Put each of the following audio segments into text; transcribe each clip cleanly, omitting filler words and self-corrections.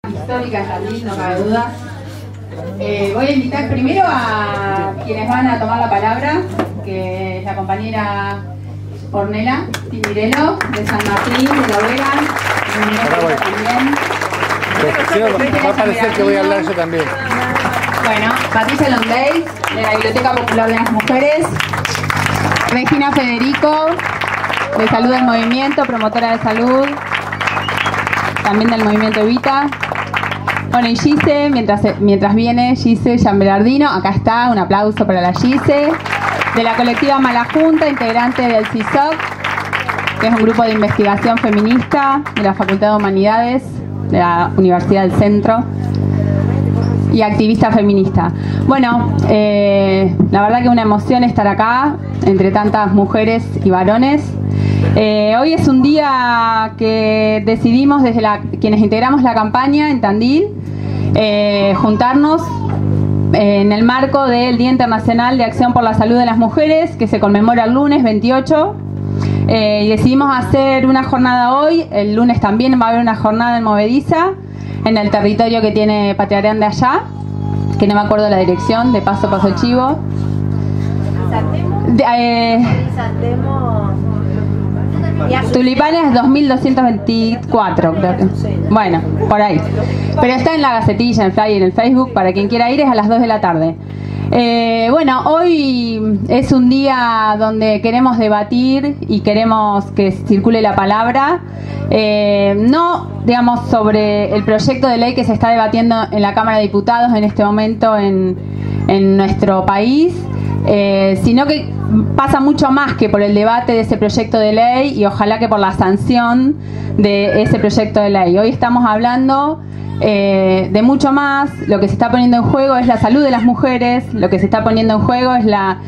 Histórica en Tandil, no cabe duda. Voy a invitar primero a quienes van a tomar la palabra, que es la compañera Ornella Tindirelo, de San Martín, de La Vega, también. Va a parecer que voy a hablar yo también. Bueno, Patricia Londey, de la Biblioteca Popular de las Mujeres. Regina Federico, de Salud del Movimiento, promotora de salud, también del Movimiento Evita. Bueno, y Gise, mientras viene Gise Gianbelardino, acá está, un aplauso para la Gise, de la colectiva Mala Junta, integrante del CISOC, que es un grupo de investigación feminista de la Facultad de Humanidades de la Universidad del Centro, y activista feminista. Bueno, la verdad que una emoción estar acá, entre tantas mujeres y varones. Hoy es un día que decidimos desde quienes integramos la campaña en Tandil, juntarnos en el marco del Día Internacional de Acción por la Salud de las Mujeres, que se conmemora el lunes 28, y decidimos hacer una jornada hoy. El lunes también va a haber una jornada en Movediza, en el territorio que tiene Patria Grande allá, que no me acuerdo la dirección, de paso el chivo. Tulipanes 2224, creo que. Bueno, por ahí. Pero está en la Gacetilla, en el flyer, en el Facebook, para quien quiera ir, es a las 2 de la tarde. Bueno, hoy es un día donde queremos debatir y queremos que circule la palabra, no, digamos, sobre el proyecto de ley que se está debatiendo en la Cámara de Diputados en este momento en nuestro país, sino que pasa mucho más que por el debate de ese proyecto de ley y ojalá que por la sanción de ese proyecto de ley. Hoy estamos hablando de mucho más. Lo que se está poniendo en juego es la salud de las mujeres, lo que se está poniendo en juego es la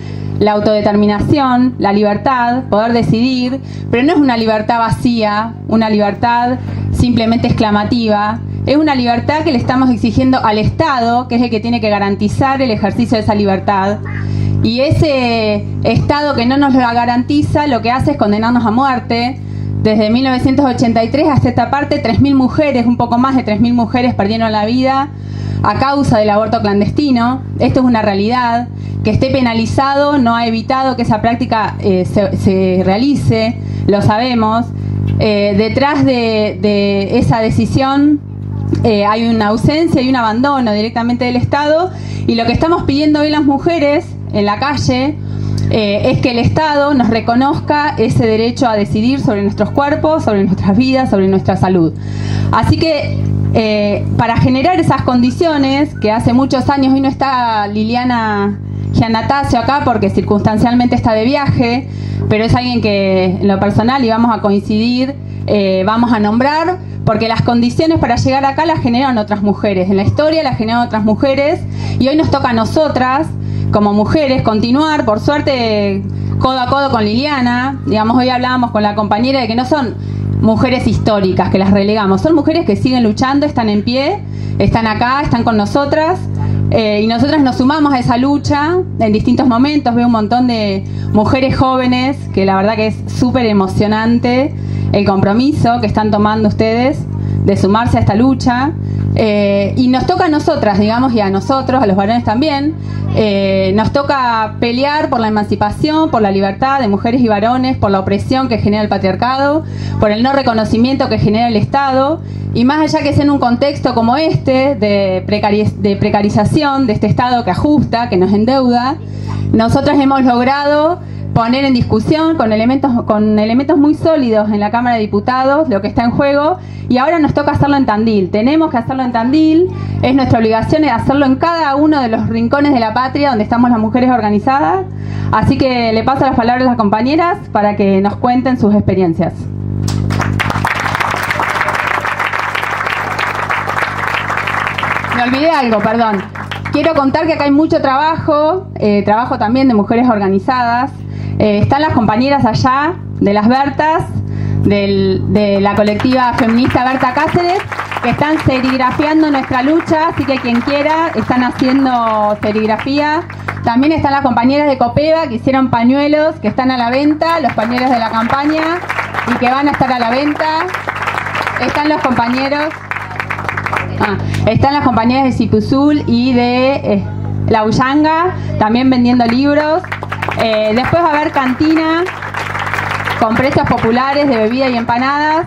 autodeterminación, la libertad, poder decidir, pero no es una libertad vacía, una libertad simplemente exclamativa. Es una libertad que le estamos exigiendo al Estado, que es el que tiene que garantizar el ejercicio de esa libertad. Y ese Estado que no nos la garantiza, lo que hace es condenarnos a muerte. Desde 1983 hasta esta parte, 3.000 mujeres, un poco más de 3.000 mujeres perdieron la vida a causa del aborto clandestino. Esto es una realidad. Que esté penalizado no ha evitado que esa práctica se realice, lo sabemos. Detrás de esa decisión hay una ausencia y un abandono directamente del Estado, y lo que estamos pidiendo hoy las mujeres en la calle es que el Estado nos reconozca ese derecho a decidir sobre nuestros cuerpos, sobre nuestras vidas, sobre nuestra salud. Así que para generar esas condiciones, que hace muchos años, hoy no está Liliana Giannatasio acá porque circunstancialmente está de viaje, pero es alguien que en lo personal, y vamos a coincidir, vamos a nombrar, porque las condiciones para llegar acá las generaron otras mujeres, en la historia las generaron otras mujeres, y hoy nos toca a nosotras como mujeres continuar, por suerte, codo a codo con Liliana. Digamos, hoy hablábamos con la compañera de que no son mujeres históricas que las relegamos, son mujeres que siguen luchando, están en pie, están acá, están con nosotras, y nosotras nos sumamos a esa lucha en distintos momentos. Veo un montón de mujeres jóvenes que la verdad que es súper emocionante el compromiso que están tomando ustedes de sumarse a esta lucha, y nos toca a nosotras, digamos, y a nosotros, a los varones también, nos toca pelear por la emancipación, por la libertad de mujeres y varones, por la opresión que genera el patriarcado, por el no reconocimiento que genera el Estado, y más allá que sea en un contexto como este de precarización de este Estado que ajusta, que nos endeuda, nosotras hemos logrado poner en discusión con elementos muy sólidos en la Cámara de Diputados lo que está en juego, y ahora nos toca hacerlo en Tandil. Tenemos que hacerlo en Tandil, es nuestra obligación hacerlo en cada uno de los rincones de la patria donde estamos las mujeres organizadas. Así que le paso las palabras a las compañeras para que nos cuenten sus experiencias. Me olvidé algo, perdón. Quiero contar que acá hay mucho trabajo, trabajo también de mujeres organizadas. Están las compañeras allá de las Bertas, de la colectiva feminista Berta Cáceres, que están serigrafiando nuestra lucha, así que quien quiera, están haciendo serigrafía. También están las compañeras de Copeva, que hicieron pañuelos, que están a la venta, los pañuelos de la campaña, y que van a estar a la venta. Están los compañeros Están las compañeras de Cipuzul y de La Ullanga, también vendiendo libros. Después va a haber cantina con precios populares de bebida y empanadas.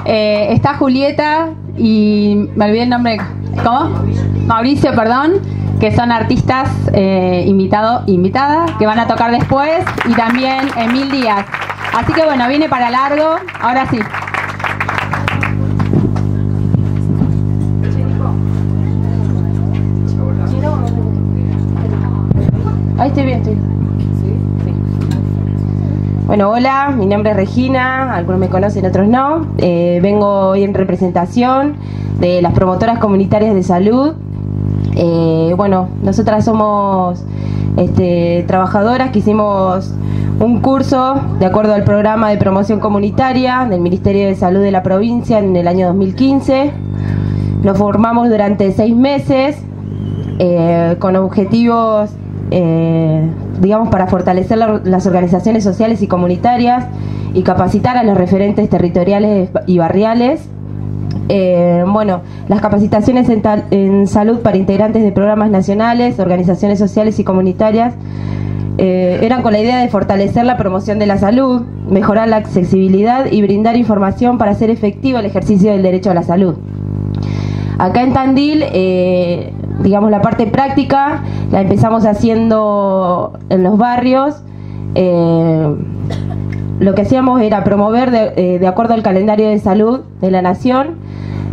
Está Julieta y me olvidé el nombre. ¿Cómo? Mauricio, perdón, que son artistas invitadas que van a tocar después, y también Emil Díaz. Así que bueno, viene para largo. Ahora sí. Ahí estoy bien, estoy bien. Sí. Bueno, hola, mi nombre es Regina, algunos me conocen, otros no. Vengo hoy en representación de las promotoras comunitarias de salud. Bueno, nosotras somos trabajadoras que hicimos un curso de acuerdo al programa de promoción comunitaria del Ministerio de Salud de la provincia en el año 2015. Nos formamos durante 6 meses con objetivos digamos, para fortalecer las organizaciones sociales y comunitarias y capacitar a los referentes territoriales y barriales. Bueno, las capacitaciones en salud para integrantes de programas nacionales, organizaciones sociales y comunitarias eran con la idea de fortalecer la promoción de la salud, mejorar la accesibilidad y brindar información para hacer efectivo el ejercicio del derecho a la salud. Acá en Tandil, digamos, la parte práctica la empezamos haciendo en los barrios. Lo que hacíamos era promover de acuerdo al calendario de salud de la nación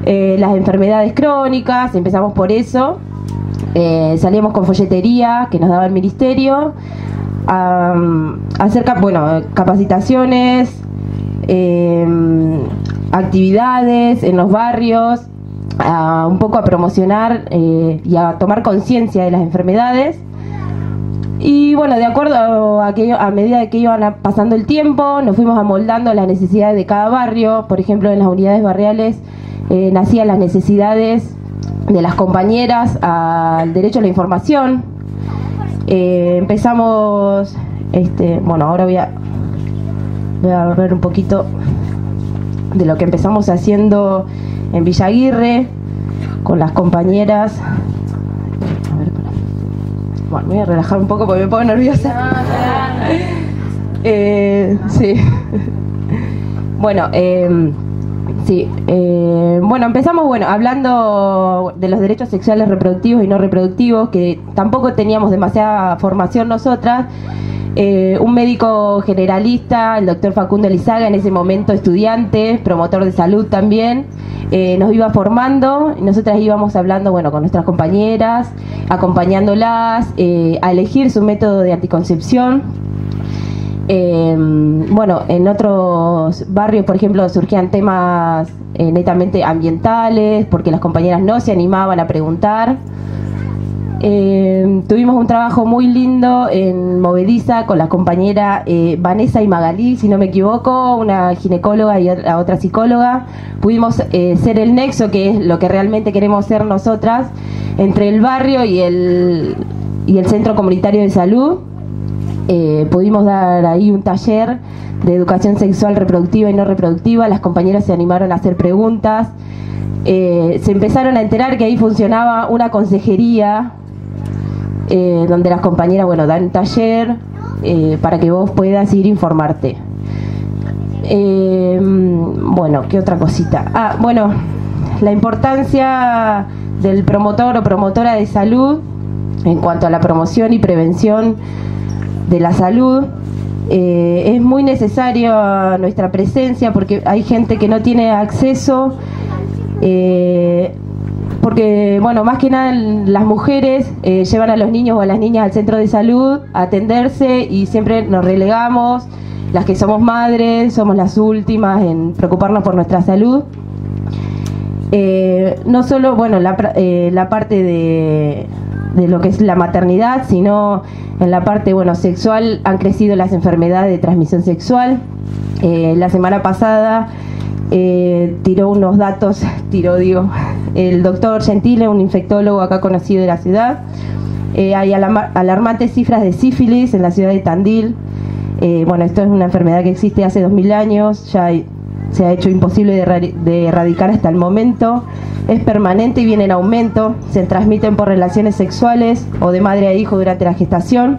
las enfermedades crónicas. Empezamos por eso. Salíamos con folletería que nos daba el ministerio, hacer capacitaciones, actividades en los barrios, un poco a promocionar y a tomar conciencia de las enfermedades. Y bueno, de acuerdo a medida de que iban pasando el tiempo, nos fuimos amoldando las necesidades de cada barrio. Por ejemplo, en las unidades barriales nacían las necesidades de las compañeras al derecho a la información. Empezamos, bueno, ahora voy a ver un poquito de lo que empezamos haciendo en Villa Aguirre con las compañeras. A ver, bueno, me voy a relajar un poco porque me pongo nerviosa. Sí. Bueno, sí. Bueno, empezamos hablando de los derechos sexuales reproductivos y no reproductivos, que tampoco teníamos demasiada formación nosotras. Un médico generalista, el doctor Facundo Elizaga, en ese momento estudiante, promotor de salud también, nos iba formando y nosotras íbamos hablando con nuestras compañeras, acompañándolas a elegir su método de anticoncepción. Bueno, en otros barrios, por ejemplo, surgían temas netamente ambientales, porque las compañeras no se animaban a preguntar. Tuvimos un trabajo muy lindo en Movediza con las compañeras Vanessa y Magalí, si no me equivoco, una ginecóloga y la otra psicóloga. Pudimos ser el nexo, que es lo que realmente queremos ser nosotras, entre el barrio y el centro comunitario de salud. Pudimos dar ahí un taller de educación sexual reproductiva y no reproductiva. Las compañeras se animaron a hacer preguntas. Se empezaron a enterar que ahí funcionaba una consejería, donde las compañeras dan un taller para que vos puedas ir a informarte. Bueno, ¿qué otra cosita? Bueno, la importancia del promotor o promotora de salud en cuanto a la promoción y prevención de la salud. Es muy necesaria nuestra presencia, porque hay gente que no tiene acceso, porque más que nada las mujeres llevan a los niños o a las niñas al centro de salud a atenderse, y siempre nos relegamos. Las que somos madres somos las últimas en preocuparnos por nuestra salud. No solo la parte de lo que es la maternidad, sino en la parte sexual han crecido las enfermedades de transmisión sexual. La semana pasada tiró unos datos, el doctor Gentile, un infectólogo acá conocido de la ciudad. Hay alarmantes cifras de sífilis en la ciudad de Tandil. Esto es una enfermedad que existe hace 2000 años, ya se ha hecho imposible de erradicar hasta el momento. es permanente y viene en aumento. Se transmiten por relaciones sexuales o de madre a hijo durante la gestación.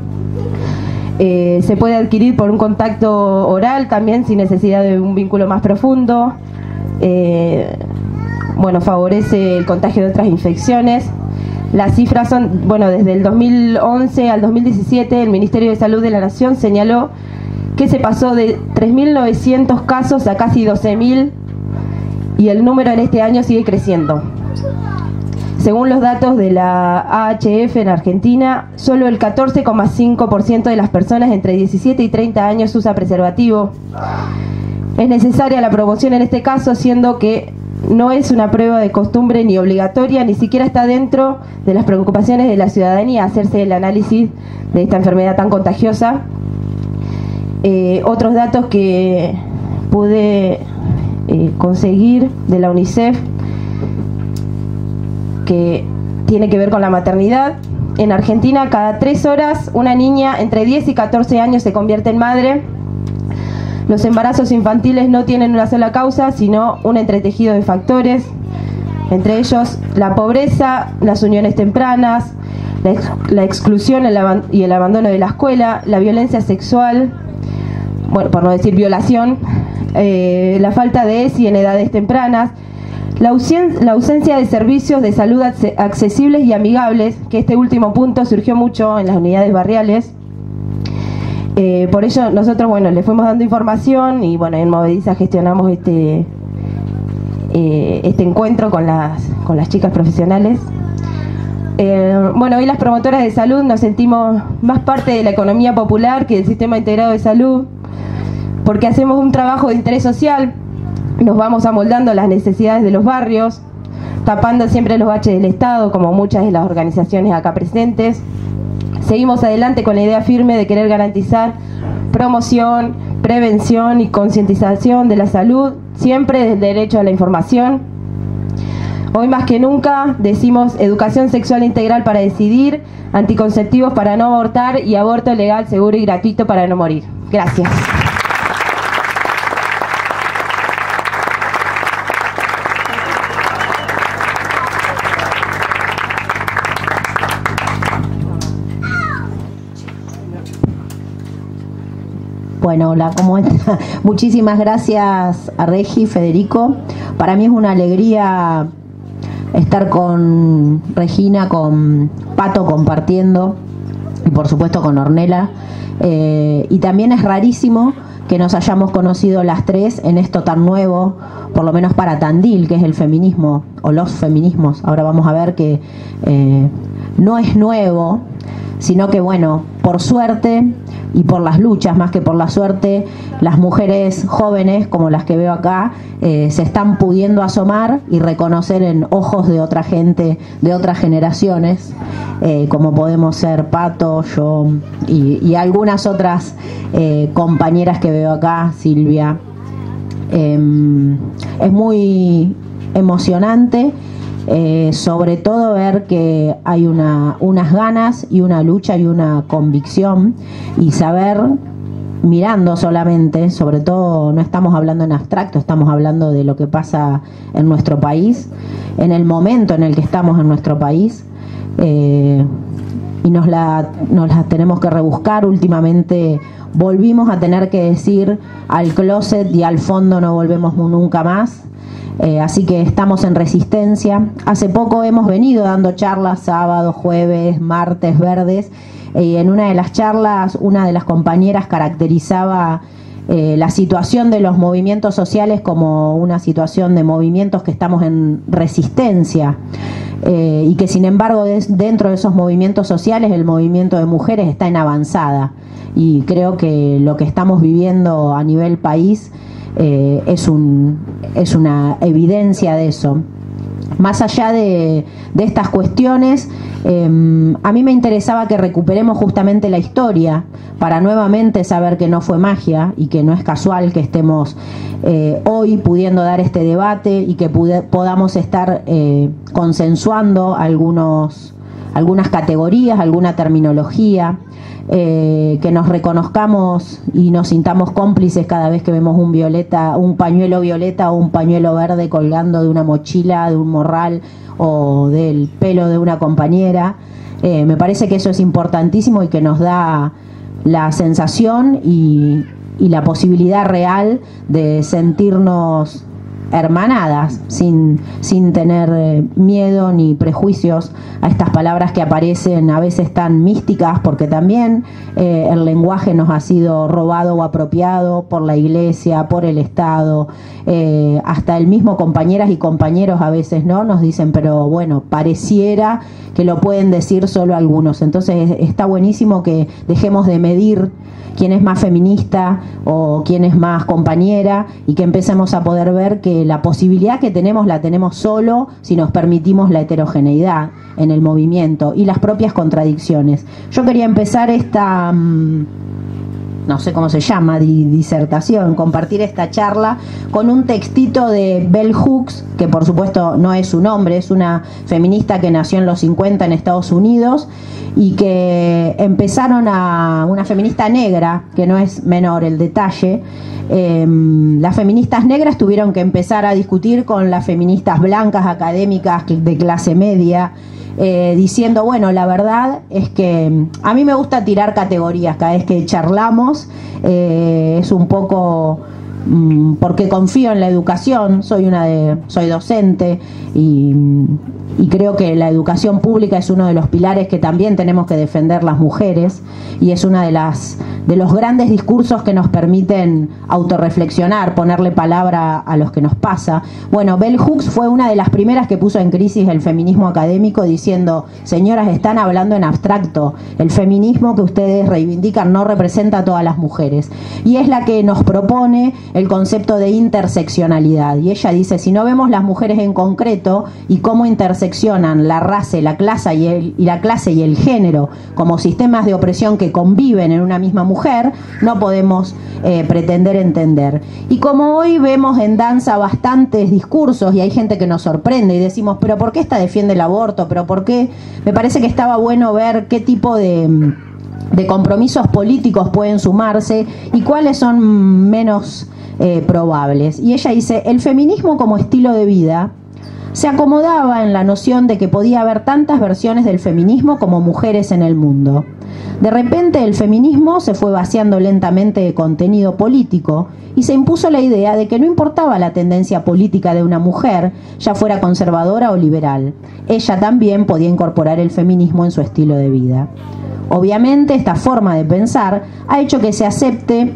Se puede adquirir por un contacto oral también sin necesidad de un vínculo más profundo. Bueno, favorece el contagio de otras infecciones. Las cifras son, bueno, desde el 2011 al 2017 el Ministerio de Salud de la Nación señaló que se pasó de 3.900 casos a casi 12.000 y el número en este año sigue creciendo. Según los datos de la AHF en Argentina, solo el 14,5% de las personas entre 17 y 30 años usa preservativo. Es necesaria la promoción en este caso, siendo que no es una prueba de costumbre ni obligatoria, ni siquiera está dentro de las preocupaciones de la ciudadanía hacerse el análisis de esta enfermedad tan contagiosa. Otros datos que pude conseguir de la UNICEF que tiene que ver con la maternidad. En Argentina, cada 3 horas una niña entre 10 y 14 años se convierte en madre. Los embarazos infantiles no tienen una sola causa, sino un entretejido de factores, entre ellos la pobreza, las uniones tempranas, la exclusión y el abandono de la escuela, la violencia sexual, bueno, por no decir violación, la falta de ESI en edades tempranas, la ausencia de servicios de salud accesibles y amigables, que este último punto surgió mucho en las unidades barriales. Por ello nosotros, bueno, le fuimos dando información y bueno, en Movediza gestionamos este encuentro con las chicas profesionales. Bueno, hoy las promotoras de salud nos sentimos más parte de la economía popular que del sistema integrado de salud, porque hacemos un trabajo de interés social, nos vamos amoldando a las necesidades de los barrios, tapando siempre los baches del Estado, como muchas de las organizaciones acá presentes. Seguimos adelante con la idea firme de querer garantizar promoción, prevención y concientización de la salud, siempre desde el derecho a la información. Hoy más que nunca decimos educación sexual integral para decidir, anticonceptivos para no abortar y aborto legal, seguro y gratuito para no morir. Gracias. Bueno, hola, ¿cómo está? Muchísimas gracias a Regi, Federico. Para mí es una alegría estar con Regina, con Pato compartiendo y por supuesto con Ornella. Y también es rarísimo que nos hayamos conocido las tres en esto tan nuevo, por lo menos para Tandil, que es el feminismo o los feminismos. Ahora vamos a ver que no es nuevo, sino que bueno, por suerte y por las luchas, más que por la suerte, las mujeres jóvenes como las que veo acá se están pudiendo asomar y reconocer en ojos de otra gente, de otras generaciones, como podemos ser Pato, yo y algunas otras compañeras que veo acá, Silvia. Es muy emocionante. Sobre todo ver que hay unas ganas y una lucha y una convicción y saber, mirando solamente, sobre todo no estamos hablando en abstracto, estamos hablando de lo que pasa en nuestro país, en el momento en el que estamos en nuestro país, y nos la tenemos que rebuscar. Últimamente volvimos a tener que decir al closet y al fondo no volvemos nunca más. Así que estamos en resistencia. Hace poco hemos venido dando charlas sábado, jueves, martes verdes, y en una de las charlas una de las compañeras caracterizaba la situación de los movimientos sociales como una situación de movimientos que estamos en resistencia, y que sin embargo dentro de esos movimientos sociales el movimiento de mujeres está en avanzada, y creo que lo que estamos viviendo a nivel país es una evidencia de eso. Más allá de estas cuestiones, a mí me interesaba que recuperemos justamente la historia para nuevamente saber que no fue magia y que no es casual que estemos hoy pudiendo dar este debate y que podamos estar consensuando algunas categorías, alguna terminología. que nos reconozcamos y nos sintamos cómplices cada vez que vemos un pañuelo violeta o un pañuelo verde colgando de una mochila, de un morral o del pelo de una compañera. Me parece que eso es importantísimo y que nos da la sensación y la posibilidad real de sentirnos hermanadas, sin tener miedo ni prejuicios a estas palabras que aparecen a veces tan místicas, porque también el lenguaje nos ha sido robado o apropiado por la Iglesia, por el Estado, hasta el mismo compañeras y compañeros a veces no nos dicen, pero bueno, pareciera que lo pueden decir solo algunos. Entonces está buenísimo que dejemos de medir quién es más feminista o quién es más compañera y que empecemos a poder ver que la posibilidad que tenemos la tenemos solo si nos permitimos la heterogeneidad en el movimiento y las propias contradicciones. Yo quería empezar esta, no sé cómo se llama, disertación, compartir esta charla con un textito de Bell Hooks, que por supuesto no es su nombre, es una feminista que nació en los 50 en Estados Unidos y que una feminista negra, que no es menor el detalle. Las feministas negras tuvieron que empezar a discutir con las feministas blancas académicas de clase media, diciendo, bueno, la verdad es que a mí me gusta tirar categorías cada vez que charlamos, es un poco porque confío en la educación, soy docente y creo que la educación pública es uno de los pilares que también tenemos que defender las mujeres y es una de los grandes discursos que nos permiten autorreflexionar, ponerle palabra a lo que nos pasa. Bueno, Bell Hooks fue una de las primeras que puso en crisis el feminismo académico diciendo, señoras, están hablando en abstracto, el feminismo que ustedes reivindican no representa a todas las mujeres. Y es la que nos propone el concepto de interseccionalidad. Y ella dice, si no vemos las mujeres en concreto y cómo interseccionan la raza, la clase y el género como sistemas de opresión que conviven en una misma mujer, no podemos pretender entender. Y como hoy vemos en danza bastantes discursos y hay gente que nos sorprende y decimos, pero ¿por qué esta defiende el aborto? ¿Pero por qué? Me parece que estaba bueno ver qué tipo de compromisos políticos pueden sumarse y cuáles son menos probables. Y ella dice, el feminismo como estilo de vida se acomodaba en la noción de que podía haber tantas versiones del feminismo como mujeres en el mundo. De repente el feminismo se fue vaciando lentamente de contenido político y se impuso la idea de que no importaba la tendencia política de una mujer, ya fuera conservadora o liberal. Ella también podía incorporar el feminismo en su estilo de vida. Obviamente esta forma de pensar ha hecho que se acepte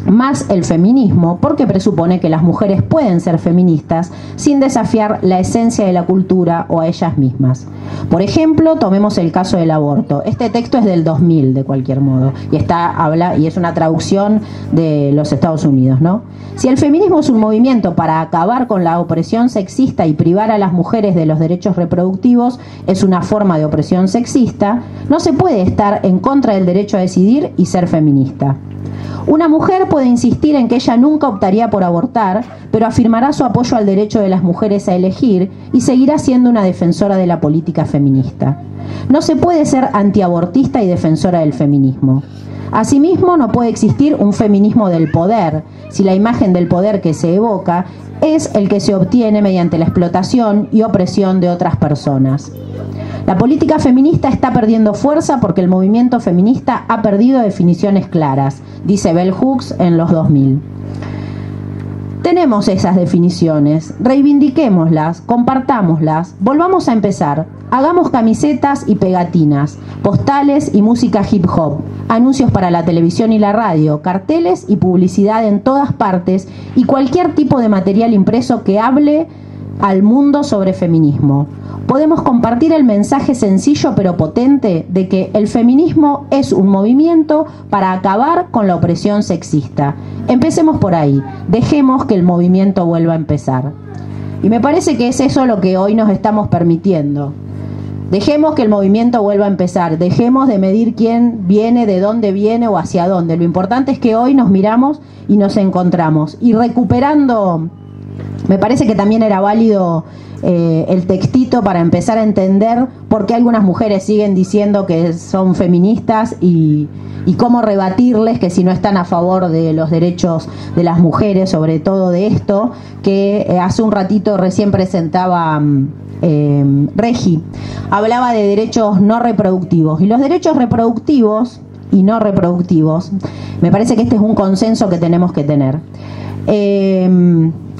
más el feminismo porque presupone que las mujeres pueden ser feministas sin desafiar la esencia de la cultura o a ellas mismas. Por ejemplo, tomemos el caso del aborto. Este texto es del 2000 de cualquier modo y es una traducción de los Estados Unidos, ¿no? Si el feminismo es un movimiento para acabar con la opresión sexista y privar a las mujeres de los derechos reproductivos es una forma de opresión sexista, no se puede estar en contra del derecho a decidir y ser feminista. Una mujer puede insistir en que ella nunca optaría por abortar, pero afirmará su apoyo al derecho de las mujeres a elegir y seguirá siendo una defensora de la política feminista. No se puede ser antiabortista y defensora del feminismo. Asimismo, no puede existir un feminismo del poder, si la imagen del poder que se evoca es el que se obtiene mediante la explotación y opresión de otras personas. La política feminista está perdiendo fuerza porque el movimiento feminista ha perdido definiciones claras, dice Bell Hooks en los 2000. Tenemos esas definiciones, reivindiquémoslas, compartámoslas, volvamos a empezar, hagamos camisetas y pegatinas, postales y música hip hop, anuncios para la televisión y la radio, carteles y publicidad en todas partes y cualquier tipo de material impreso que hable al mundo sobre feminismo. Podemos compartir el mensaje sencillo pero potente de que el feminismo es un movimiento para acabar con la opresión sexista. Empecemos por ahí, dejemos que el movimiento vuelva a empezar. Y me parece que es eso lo que hoy nos estamos permitiendo. Dejemos que el movimiento vuelva a empezar, dejemos de medir quién viene, de dónde viene o hacia dónde. Lo importante es que hoy nos miramos y nos encontramos. Y recuperando Me parece que también era válido el textito para empezar a entender por qué algunas mujeres siguen diciendo que son feministas y cómo rebatirles que si no están a favor de los derechos de las mujeres, sobre todo de esto, que hace un ratito recién presentaba Regi, hablaba de derechos no reproductivos. Y los derechos reproductivos y no reproductivos, me parece que este es un consenso que tenemos que tener.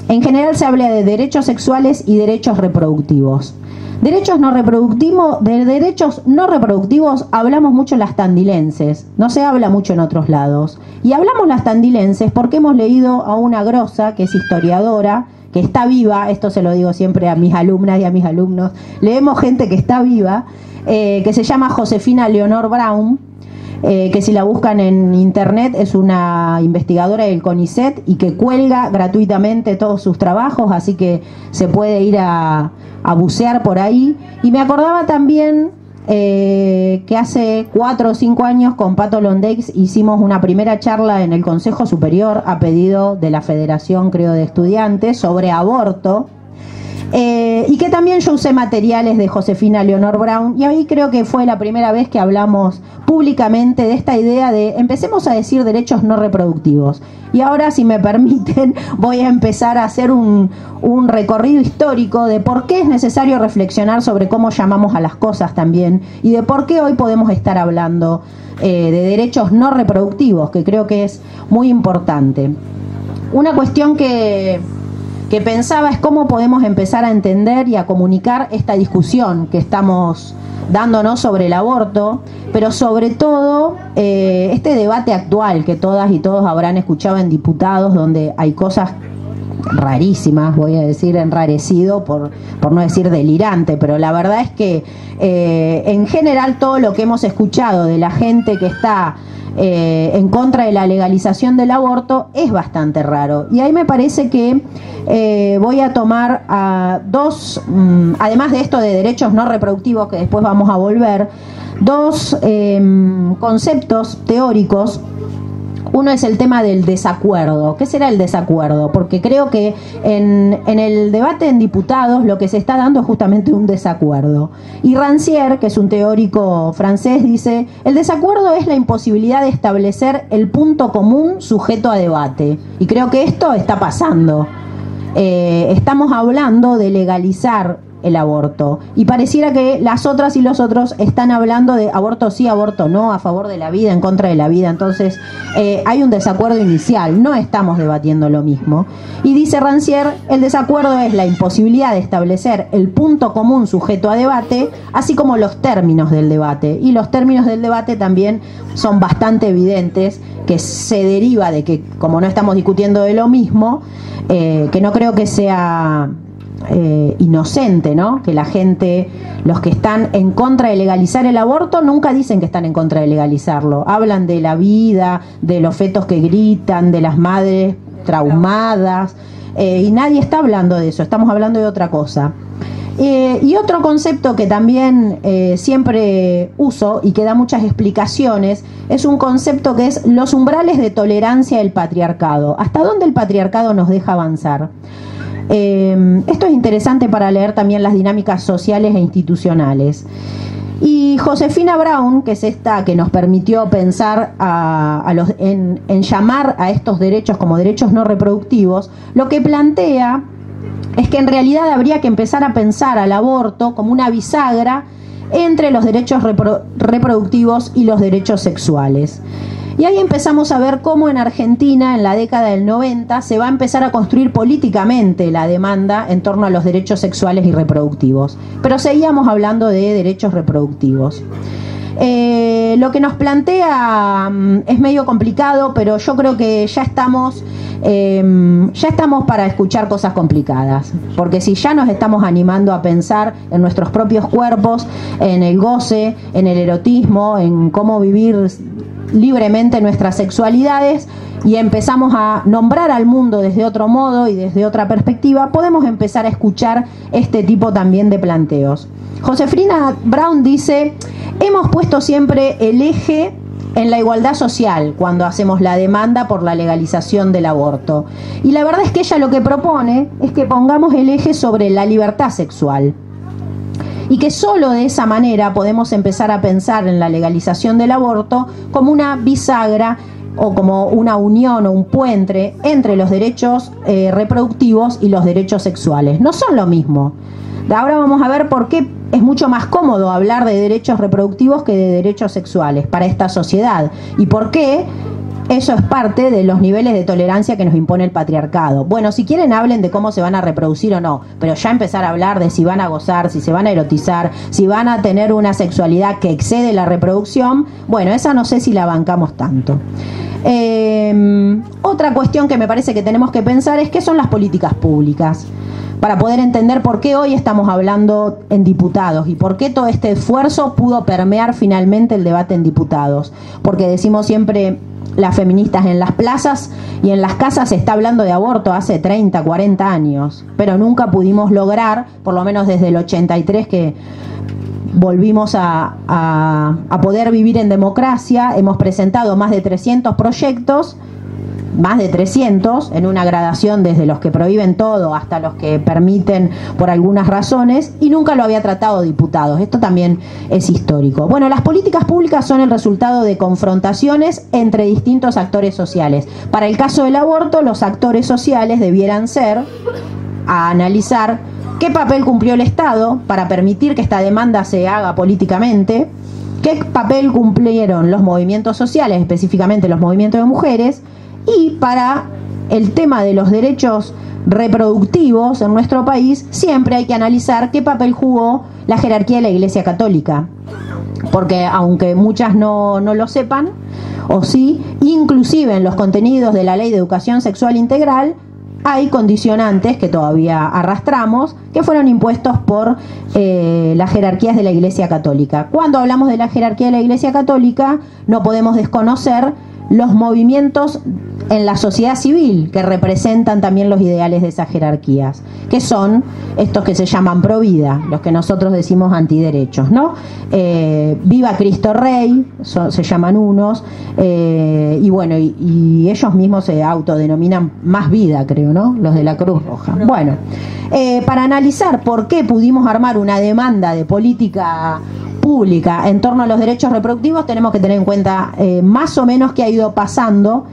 En general se habla de derechos sexuales y derechos reproductivos. De derechos no reproductivos hablamos mucho las tandilenses, no se habla mucho en otros lados. Y hablamos las tandilenses porque hemos leído a una grosa que es historiadora, que está viva, esto se lo digo siempre a mis alumnas y a mis alumnos, leemos gente que está viva, que se llama Josefina Leonor Brown, que si la buscan en internet es una investigadora del CONICET y que cuelga gratuitamente todos sus trabajos, así que se puede ir a bucear por ahí. Y me acordaba también que hace 4 o 5 años con Pato Londex hicimos una primera charla en el Consejo Superior a pedido de la Federación, creo, de Estudiantes sobre aborto. Y que también yo usé materiales de Josefina Leonor Brown, y ahí creo que fue la primera vez que hablamos públicamente de esta idea de empecemos a decir derechos no reproductivos. Y ahora, si me permiten, voy a empezar a hacer un recorrido histórico de por qué es necesario reflexionar sobre cómo llamamos a las cosas también, y de por qué hoy podemos estar hablando de derechos no reproductivos, que creo que es muy importante. Una cuestión que pensaba es cómo podemos empezar a entender y a comunicar esta discusión que estamos dándonos sobre el aborto, pero sobre todo este debate actual que todas y todos habrán escuchado en diputados, donde hay cosas rarísimas, voy a decir enrarecido por no decir delirante, pero la verdad es que en general todo lo que hemos escuchado de la gente que está en contra de la legalización del aborto es bastante raro. Y ahí me parece que voy a tomar a dos, además de esto de derechos no reproductivos, que después vamos a volver, dos conceptos teóricos. Uno es el tema del desacuerdo. ¿Qué será el desacuerdo? Porque creo que en el debate en diputados lo que se está dando es justamente un desacuerdo. Y Rancière, que es un teórico francés, dice: el desacuerdo es la imposibilidad de establecer el punto común sujeto a debate. Y creo que esto está pasando. Estamos hablando de legalizar el aborto y pareciera que las otras y los otros están hablando de aborto sí, aborto no, a favor de la vida, en contra de la vida. Entonces hay un desacuerdo inicial, no estamos debatiendo lo mismo. Y dice Rancière: el desacuerdo es la imposibilidad de establecer el punto común sujeto a debate, así como los términos del debate. Y los términos del debate también son bastante evidentes, que se deriva de que, como no estamos discutiendo de lo mismo, que no creo que sea inocente, ¿no? Que la gente, los que están en contra de legalizar el aborto, nunca dicen que están en contra de legalizarlo. Hablan de la vida, de los fetos que gritan, de las madres traumadas, y nadie está hablando de eso, estamos hablando de otra cosa. Y otro concepto que también siempre uso y que da muchas explicaciones es un concepto que es los umbrales de tolerancia del patriarcado. ¿Hasta dónde el patriarcado nos deja avanzar? Esto es interesante para leer también las dinámicas sociales e institucionales. Y Josefina Brown, que es esta que nos permitió pensar en llamar a estos derechos como derechos no reproductivos, lo que plantea es que en realidad habría que empezar a pensar al aborto como una bisagra entre los derechos reproductivos y los derechos sexuales. Y ahí empezamos a ver cómo en Argentina, en la década del 90, se va a empezar a construir políticamente la demanda en torno a los derechos sexuales y reproductivos. Pero seguíamos hablando de derechos reproductivos. Lo que nos plantea es medio complicado, pero yo creo que ya estamos para escuchar cosas complicadas, porque si ya nos estamos animando a pensar en nuestros propios cuerpos, en el goce, en el erotismo, en cómo vivir libremente nuestras sexualidades, y empezamos a nombrar al mundo desde otro modo y desde otra perspectiva, podemos empezar a escuchar este tipo también de planteos. Josefina Brown dice: hemos puesto siempre el eje en la igualdad social cuando hacemos la demanda por la legalización del aborto. Y la verdad es que ella lo que propone es que pongamos el eje sobre la libertad sexual. Y que solo de esa manera podemos empezar a pensar en la legalización del aborto como una bisagra o como una unión o un puente entre los derechos reproductivos y los derechos sexuales. No son lo mismo. Ahora vamos a ver por qué es mucho más cómodo hablar de derechos reproductivos que de derechos sexuales para esta sociedad y por qué eso es parte de los niveles de tolerancia que nos impone el patriarcado. Bueno, si quieren hablen de cómo se van a reproducir o no, pero ya empezar a hablar de si van a gozar, si se van a erotizar, si van a tener una sexualidad que excede la reproducción, bueno, esa no sé si la bancamos tanto. Otra cuestión que me parece que tenemos que pensar es qué son las políticas públicas, para poder entender por qué hoy estamos hablando en diputados y por qué todo este esfuerzo pudo permear finalmente el debate en diputados. Porque decimos siempre las feministas en las plazas y en las casas se está hablando de aborto hace 30, 40 años, pero nunca pudimos lograr, por lo menos desde el 83 que volvimos a poder vivir en democracia, hemos presentado más de 300 proyectos, más de 300, en una gradación desde los que prohíben todo hasta los que permiten por algunas razones, y nunca lo había tratado diputados. Esto también es histórico. Bueno, las políticas públicas son el resultado de confrontaciones entre distintos actores sociales. Para el caso del aborto, los actores sociales debieran ser a analizar qué papel cumplió el Estado para permitir que esta demanda se haga políticamente, qué papel cumplieron los movimientos sociales, específicamente los movimientos de mujeres, y para el tema de los derechos reproductivos en nuestro país siempre hay que analizar qué papel jugó la jerarquía de la Iglesia Católica, porque aunque muchas no lo sepan, o sí, inclusive en los contenidos de la Ley de Educación Sexual Integral hay condicionantes que todavía arrastramos que fueron impuestos por las jerarquías de la Iglesia Católica. Cuando hablamos de la jerarquía de la Iglesia Católica no podemos desconocer los movimientos en la sociedad civil que representan también los ideales de esas jerarquías, que son estos que se llaman pro vida, los que nosotros decimos antiderechos, ¿no? Viva Cristo Rey, se llaman unos, y bueno, y ellos mismos se autodenominan Más Vida, creo, ¿no? Los de la Cruz Roja. Bueno, para analizar por qué pudimos armar una demanda de política pública en torno a los derechos reproductivos, tenemos que tener en cuenta más o menos qué ha ido pasando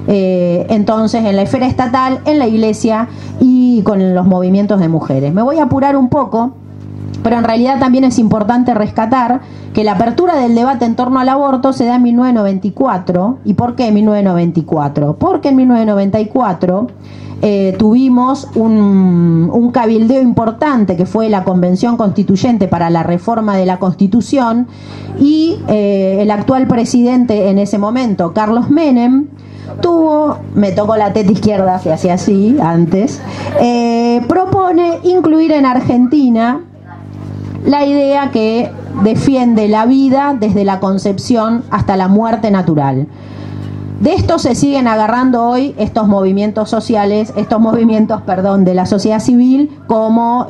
entonces en la esfera estatal, en la Iglesia y con los movimientos de mujeres. Me voy a apurar un poco, pero en realidad también es importante rescatar que la apertura del debate en torno al aborto se da en 1994. ¿Y por qué en 1994? Porque en 1994 tuvimos un cabildeo importante que fue la Convención Constituyente para la Reforma de la Constitución y el actual presidente en ese momento, Carlos Menem, me tocó la teta izquierda, se hacía así antes, propone incluir en Argentina la idea que defiende la vida desde la concepción hasta la muerte natural. De esto se siguen agarrando hoy estos movimientos sociales, de la sociedad civil como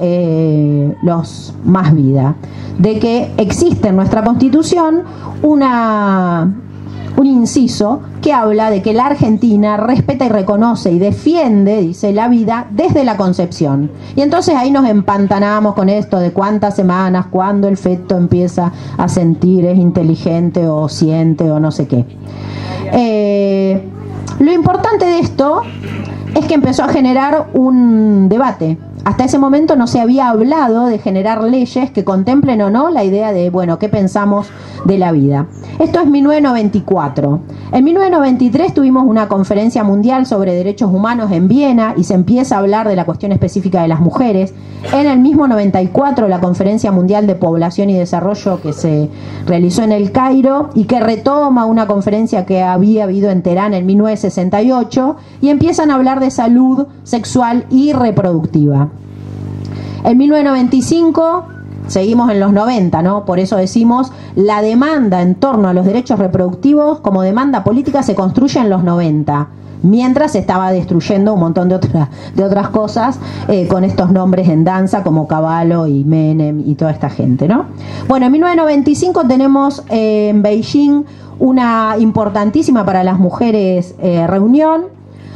los Más Vida, de que existe en nuestra Constitución un inciso que habla de que la Argentina respeta y reconoce y defiende, dice, la vida desde la concepción. Y entonces ahí nos empantanamos con esto de cuántas semanas, cuándo el feto empieza a sentir, es inteligente o siente o no sé qué. Lo importante de esto es que empezó a generar un debate. Hasta ese momento no se había hablado de generar leyes que contemplen o no la idea de, bueno, ¿qué pensamos de la vida? Esto es 1994. En 1993 tuvimos una conferencia mundial sobre derechos humanos en Viena y se empieza a hablar de la cuestión específica de las mujeres. En el mismo 94 la Conferencia Mundial de Población y Desarrollo que se realizó en el Cairo y que retoma una conferencia que había habido en Teherán en 1968 y empiezan a hablar de salud sexual y reproductiva. En 1995 seguimos en los 90, ¿no? Por eso decimos la demanda en torno a los derechos reproductivos como demanda política se construye en los 90. mientras se estaba destruyendo un montón de otras cosas con estos nombres en danza como Cavallo y Menem y toda esta gente, ¿no? Bueno, en 1995 tenemos en Beijing una importantísima para las mujeres reunión,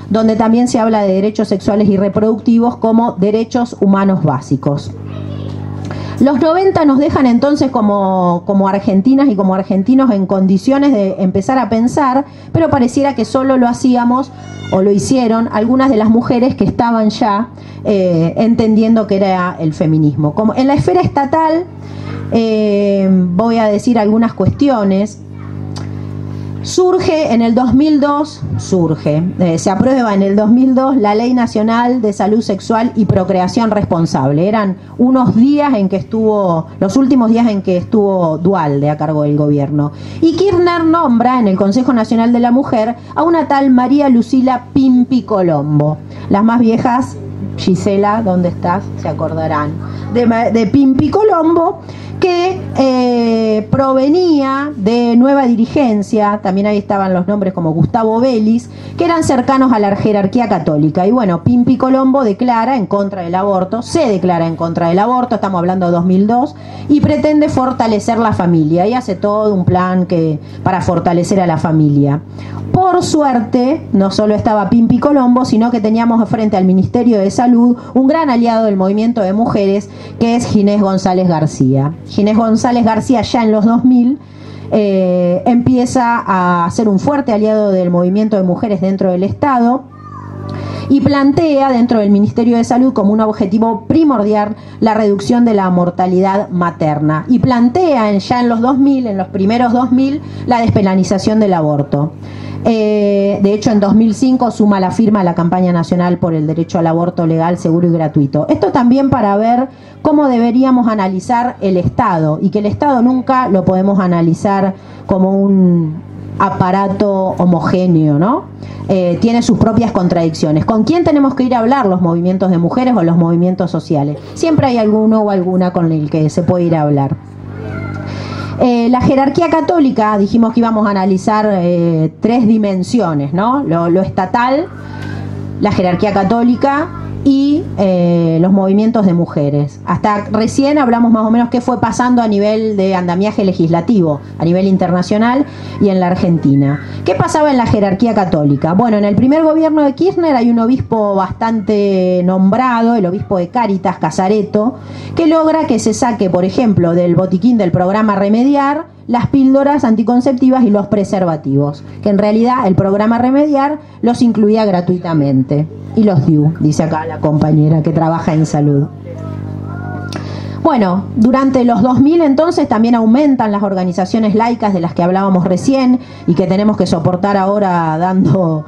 donde también se habla de derechos sexuales y reproductivos como derechos humanos básicos. Los 90 nos dejan entonces como argentinas y como argentinos en condiciones de empezar a pensar, pero pareciera que solo lo hacíamos o lo hicieron algunas de las mujeres que estaban ya entendiendo que era el feminismo. Como en la esfera estatal, voy a decir algunas cuestiones. Surge en el 2002, se aprueba en el 2002 la Ley Nacional de Salud Sexual y Procreación Responsable. Eran unos días en que estuvo, los últimos días en que estuvo Duhalde a cargo del gobierno. Y Kirchner nombra en el Consejo Nacional de la Mujer a una tal María Lucila Pimpi Colombo. Las más viejas, Gisela, ¿dónde estás? Se acordarán. De Pimpi Colombo, que provenía de Nueva Dirigencia, también ahí estaban los nombres como Gustavo Vélez, que eran cercanos a la jerarquía católica. Y bueno, Pimpi Colombo declara en contra del aborto, se declara en contra del aborto, estamos hablando de 2002, y pretende fortalecer la familia, y hace todo un plan para fortalecer a la familia. Por suerte, no solo estaba Pimpi Colombo, sino que teníamos frente al Ministerio de Salud un gran aliado del movimiento de mujeres, que es Ginés González García. Ginés González García ya en los 2000 empieza a ser un fuerte aliado del movimiento de mujeres dentro del Estado y plantea dentro del Ministerio de Salud como un objetivo primordial la reducción de la mortalidad materna y plantea ya en los 2000, en los primeros 2000, la despenalización del aborto. De hecho, en 2005 suma la firma a la campaña nacional por el derecho al aborto legal, seguro y gratuito. Esto también para ver cómo deberíamos analizar el Estado, y que el Estado nunca lo podemos analizar como un aparato homogéneo, ¿no? Tiene sus propias contradicciones. ¿Con quién tenemos que ir a hablar los movimientos de mujeres o los movimientos sociales? Siempre hay alguno o alguna con el que se puede ir a hablar. La jerarquía católica, dijimos que íbamos a analizar 3 dimensiones, ¿no? Lo estatal, la jerarquía católica y los movimientos de mujeres. Hasta recién hablamos más o menos qué fue pasando a nivel de andamiaje legislativo, a nivel internacional y en la Argentina. ¿Qué pasaba en la jerarquía católica? Bueno, en el primer gobierno de Kirchner hay un obispo bastante nombrado, el obispo de Cáritas, Casareto, que logra que se saque, por ejemplo, del botiquín del programa Remediar, las píldoras anticonceptivas y los preservativos, que en realidad el programa Remediar los incluía gratuitamente. Y los DIU, dice acá la compañera que trabaja en salud. Bueno, durante los 2000 entonces también aumentan las organizaciones laicas de las que hablábamos recién y que tenemos que soportar ahora dando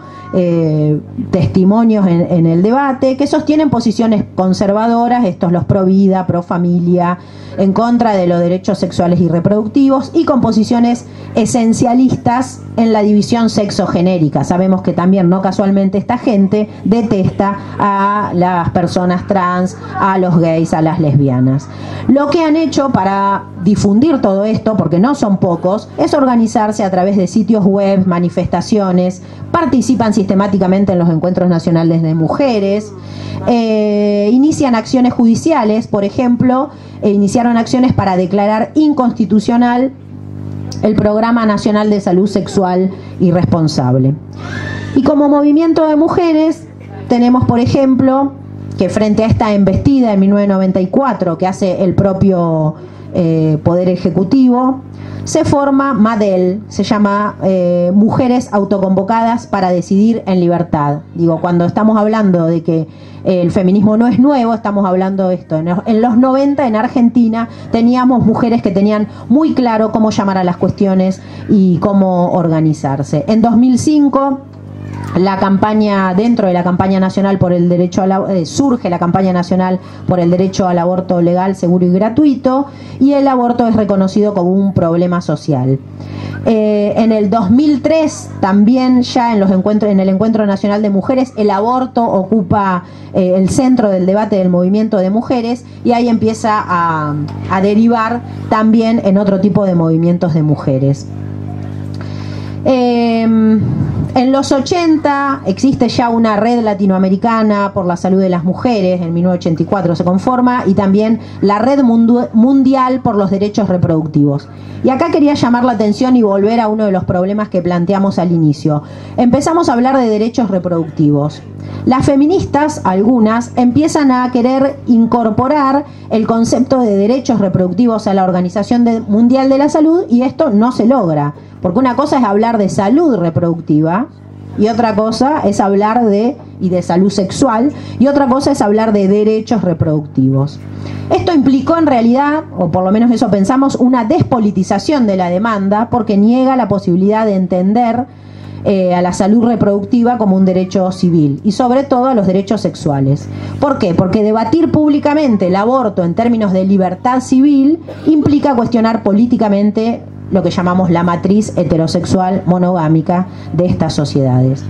testimonios en el debate, que sostienen posiciones conservadoras, estos los pro vida, pro familia, en contra de los derechos sexuales y reproductivos, y con posiciones esencialistas en la división sexogenérica. Sabemos que también, no casualmente, esta gente detesta a las personas trans, a los gays, a las lesbianas. Lo que han hecho para difundir todo esto, porque no son pocos, es organizarse a través de sitios web, manifestaciones, participan sistemáticamente en los encuentros nacionales de mujeres, inician acciones judiciales, por ejemplo, iniciaron acciones para declarar inconstitucional el Programa Nacional de Salud Sexual y Responsable. Y como movimiento de mujeres tenemos, por ejemplo, que frente a esta embestida en 1994 que hace el propio Poder Ejecutivo, se forma MADEL, se llama Mujeres Autoconvocadas para Decidir en Libertad. Digo, cuando estamos hablando de que el feminismo no es nuevo, estamos hablando de esto. En los 90 en Argentina teníamos mujeres que tenían muy claro cómo llamar a las cuestiones y cómo organizarse. En 2005 la campaña, dentro de la campaña nacional por el derecho a surge la campaña nacional por el derecho al aborto legal, seguro y gratuito, y el aborto es reconocido como un problema social. En el 2003 también, ya en el Encuentro Nacional de Mujeres, el aborto ocupa el centro del debate del movimiento de mujeres, y ahí empieza a derivar también en otro tipo de movimientos de mujeres. En los 80 existe ya una red latinoamericana por la salud de las mujeres, en 1984 se conforma, y también la red mundial por los derechos reproductivos. Y acá quería llamar la atención y volver a uno de los problemas que planteamos al inicio. Empezamos a hablar de derechos reproductivos. Las feministas, algunas, empiezan a querer incorporar el concepto de derechos reproductivos a la Organización Mundial de la Salud, y esto no se logra. Porque una cosa es hablar de salud reproductiva y otra cosa es hablar de salud sexual, y otra cosa es hablar de derechos reproductivos. Esto implicó en realidad, o por lo menos eso pensamos, una despolitización de la demanda, porque niega la posibilidad de entender a la salud reproductiva como un derecho civil, y sobre todo a los derechos sexuales. ¿Por qué? Porque debatir públicamente el aborto en términos de libertad civil implica cuestionar políticamente lo que llamamos la matriz heterosexual monogámica de estas sociedades.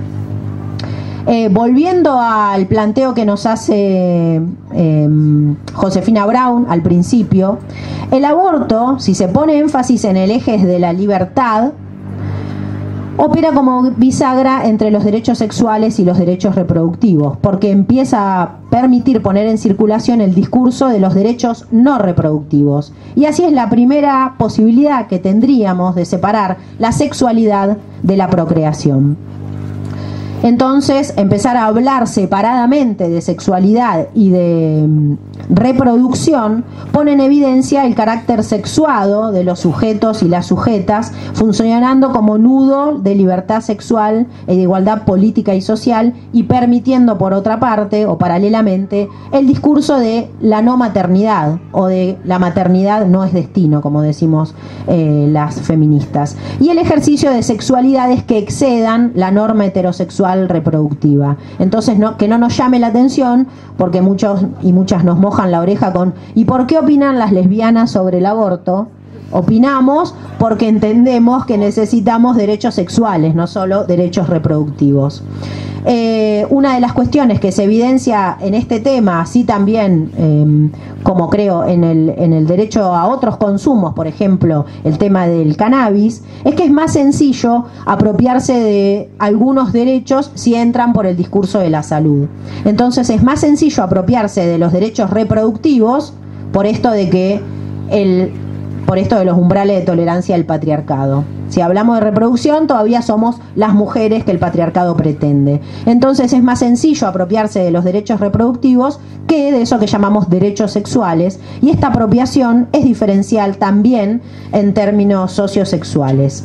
Volviendo al planteo que nos hace Josefina Braun al principio, el aborto, si se pone énfasis en el eje de la libertad, opera como bisagra entre los derechos sexuales y los derechos reproductivos, porque empieza a permitir poner en circulación el discurso de los derechos no reproductivos. Y así es la primera posibilidad que tendríamos de separar la sexualidad de la procreación. Entonces, empezar a hablar separadamente de sexualidad y de reproducción pone en evidencia el carácter sexuado de los sujetos y las sujetas, funcionando como nudo de libertad sexual y de igualdad política y social, y permitiendo por otra parte o paralelamente el discurso de la no maternidad, o de la maternidad no es destino, como decimos las feministas, y el ejercicio de sexualidades que excedan la norma heterosexual reproductiva. Entonces, que no nos llame la atención, porque muchos y muchas nos mojan la oreja con ¿y por qué opinan las lesbianas sobre el aborto? Opinamos porque entendemos que necesitamos derechos sexuales, no solo derechos reproductivos. Una de las cuestiones que se evidencia en este tema, así también como creo en el derecho a otros consumos, por ejemplo el tema del cannabis, es que es más sencillo apropiarse de algunos derechos si entran por el discurso de la salud. Entonces es más sencillo apropiarse de los derechos reproductivos por esto de los umbrales de tolerancia del patriarcado. Si hablamos de reproducción, todavía somos las mujeres que el patriarcado pretende. Entonces es más sencillo apropiarse de los derechos reproductivos que de eso que llamamos derechos sexuales, y esta apropiación es diferencial también en términos sociosexuales.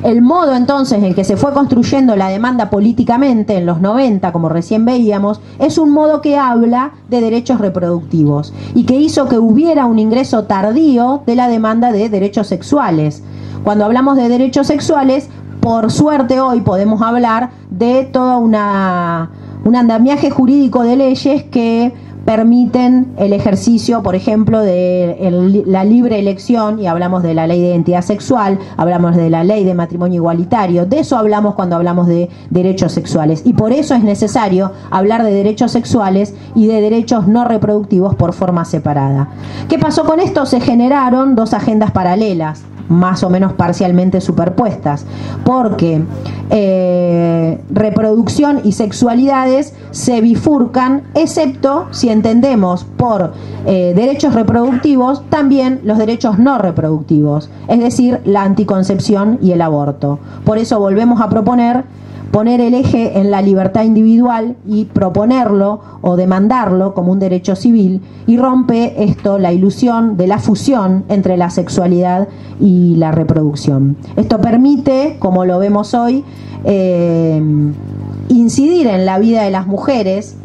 El modo entonces en que se fue construyendo la demanda políticamente en los 90, como recién veíamos, es un modo que habla de derechos reproductivos y que hizo que hubiera un ingreso tardío de la demanda de derechos sexuales. Cuando hablamos de derechos sexuales, por suerte hoy podemos hablar de todo un andamiaje jurídico de leyes que permiten el ejercicio, por ejemplo, de la libre elección, y hablamos de la ley de identidad sexual, hablamos de la ley de matrimonio igualitario, de eso hablamos cuando hablamos de derechos sexuales, y por eso es necesario hablar de derechos sexuales y de derechos no reproductivos por forma separada. ¿Qué pasó con esto? Se generaron dos agendas paralelas, más o menos parcialmente superpuestas, porque reproducción y sexualidades se bifurcan, excepto si entendemos por derechos reproductivos también los derechos no reproductivos, es decir, la anticoncepción y el aborto. Por eso volvemos a poner el eje en la libertad individual y proponerlo o demandarlo como un derecho civil, y rompe esto la ilusión de la fusión entre la sexualidad y la reproducción. Esto permite, como lo vemos hoy, incidir en la vida de las mujeres,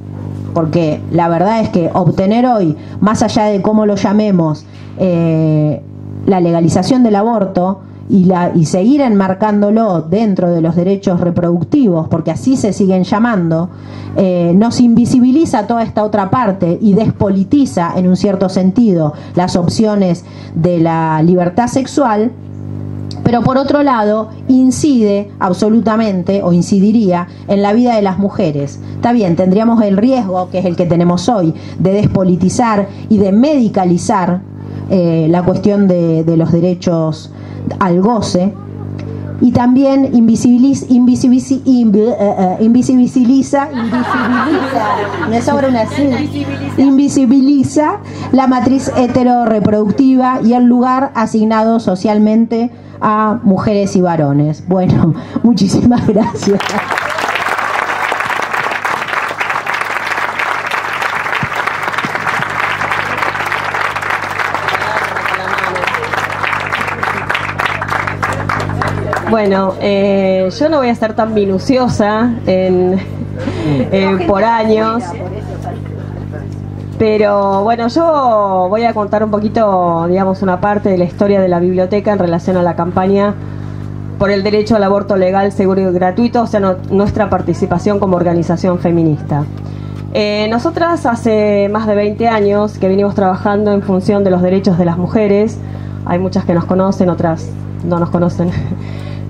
porque la verdad es que obtener hoy, más allá de cómo lo llamemos, la legalización del aborto, y seguir enmarcándolo dentro de los derechos reproductivos, porque así se siguen llamando, nos invisibiliza toda esta otra parte y despolitiza en un cierto sentido las opciones de la libertad sexual, pero por otro lado incide absolutamente, o incidiría en la vida de las mujeres. Está bien, tendríamos el riesgo, que es el que tenemos hoy, de despolitizar y de medicalizar la cuestión de los derechos al goce, y también invisibiliza, me sobra una C, invisibiliza la matriz heteroreproductiva y el lugar asignado socialmente a mujeres y varones. Bueno, muchísimas gracias. Bueno, yo no voy a ser tan minuciosa por años, pero bueno, yo voy a contar un poquito, digamos, una parte de la historia de la biblioteca en relación a la campaña por el derecho al aborto legal, seguro y gratuito, o sea, nuestra participación como organización feminista. Nosotras hace más de 20 años que venimos trabajando en función de los derechos de las mujeres. Hay muchas que nos conocen, otras no nos conocen.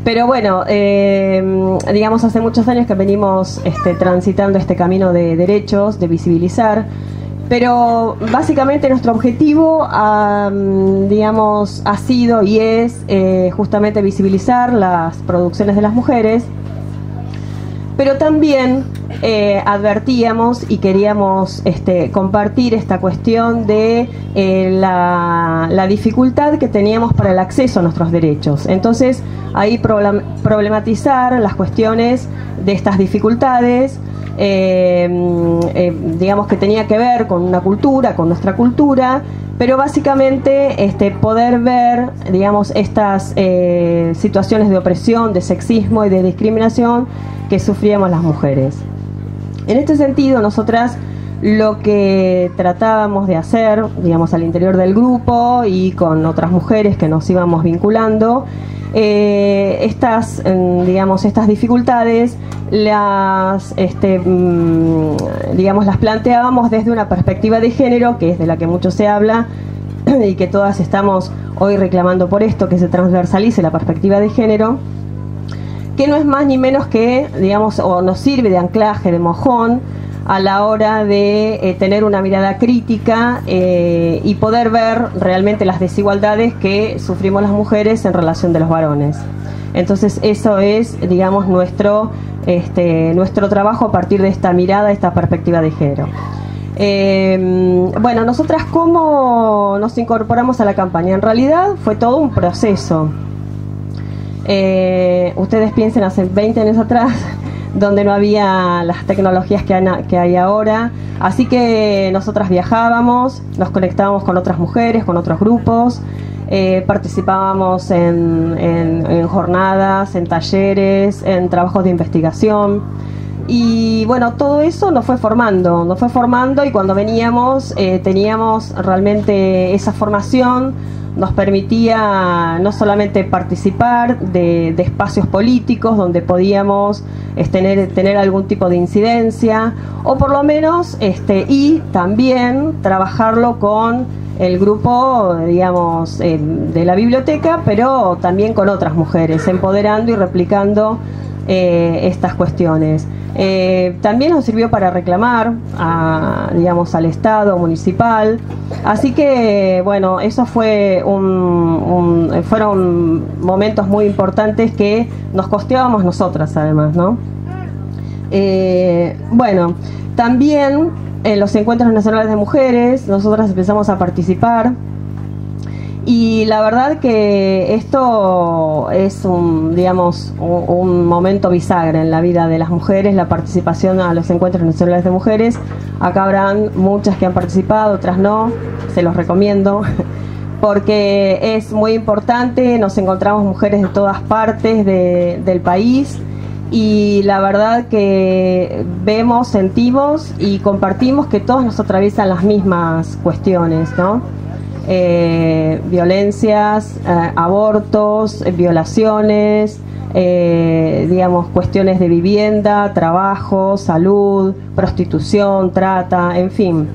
Pero bueno, digamos, hace muchos años que venimos transitando este camino de derechos, de visibilizar, pero básicamente nuestro objetivo, digamos, ha sido y es justamente visibilizar las producciones de las mujeres, pero también advertíamos y queríamos compartir esta cuestión de la dificultad que teníamos para el acceso a nuestros derechos. Entonces, ahí problematizar las cuestiones de estas dificultades, digamos que tenía que ver con una cultura, con nuestra cultura, pero básicamente poder ver, digamos, estas situaciones de opresión, de sexismo y de discriminación que sufríamos las mujeres. En este sentido, nosotras lo que tratábamos de hacer, digamos, al interior del grupo y con otras mujeres que nos íbamos vinculando, estas dificultades digamos, las planteábamos desde una perspectiva de género, que es de la que mucho se habla y que todas estamos hoy reclamando por esto, que se transversalice la perspectiva de género, que no es más ni menos que, digamos, o nos sirve de anclaje, de mojón, a la hora de tener una mirada crítica y poder ver realmente las desigualdades que sufrimos las mujeres en relación de los varones. Entonces eso es, digamos, nuestro trabajo a partir de esta mirada, esta perspectiva de género. Bueno, nosotras cómo nos incorporamos a la campaña. En realidad fue todo un proceso. Ustedes piensen hace 20 años atrás, donde no había las tecnologías que hay ahora, así que nosotras viajábamos, nos conectábamos con otras mujeres, con otros grupos, participábamos en jornadas, en talleres, en trabajos de investigación, y bueno, todo eso nos fue formando y cuando veníamos teníamos realmente esa formación. Nos permitía no solamente participar de espacios políticos donde podíamos tener algún tipo de incidencia, o por lo menos y también trabajarlo con el grupo, digamos, de la biblioteca, pero también con otras mujeres, empoderando y replicando estas cuestiones. También nos sirvió para reclamar digamos, al Estado municipal, así que bueno, eso fueron momentos muy importantes que nos costeábamos nosotras además, ¿no? Bueno, también en los encuentros nacionales de mujeres nosotras empezamos a participar. Y la verdad que esto es un momento bisagra en la vida de las mujeres, la participación a los encuentros nacionales de mujeres. Acá habrán muchas que han participado, otras no, se los recomiendo, porque es muy importante, nos encontramos mujeres de todas partes del país, y la verdad que vemos, sentimos y compartimos que todos nos atraviesan las mismas cuestiones, ¿no? Violencias, abortos, violaciones, digamos, cuestiones de vivienda, trabajo, salud, prostitución, trata, en fin,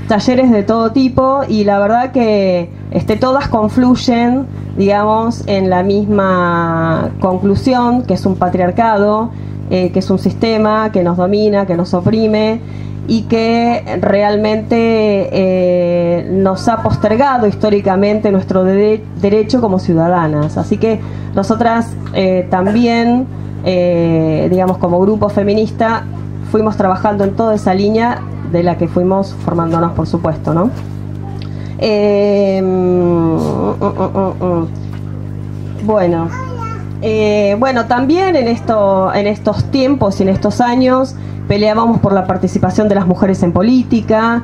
talleres de todo tipo, y la verdad que todas confluyen, digamos, en la misma conclusión, que es un patriarcado, que es un sistema que nos domina, que nos oprime. y que realmente nos ha postergado históricamente nuestro derecho como ciudadanas. Así que nosotras también, digamos, como grupo feminista, fuimos trabajando en toda esa línea de la que fuimos formándonos, por supuesto, ¿no? Bueno, también en estos tiempos y en estos años peleábamos por la participación de las mujeres en política,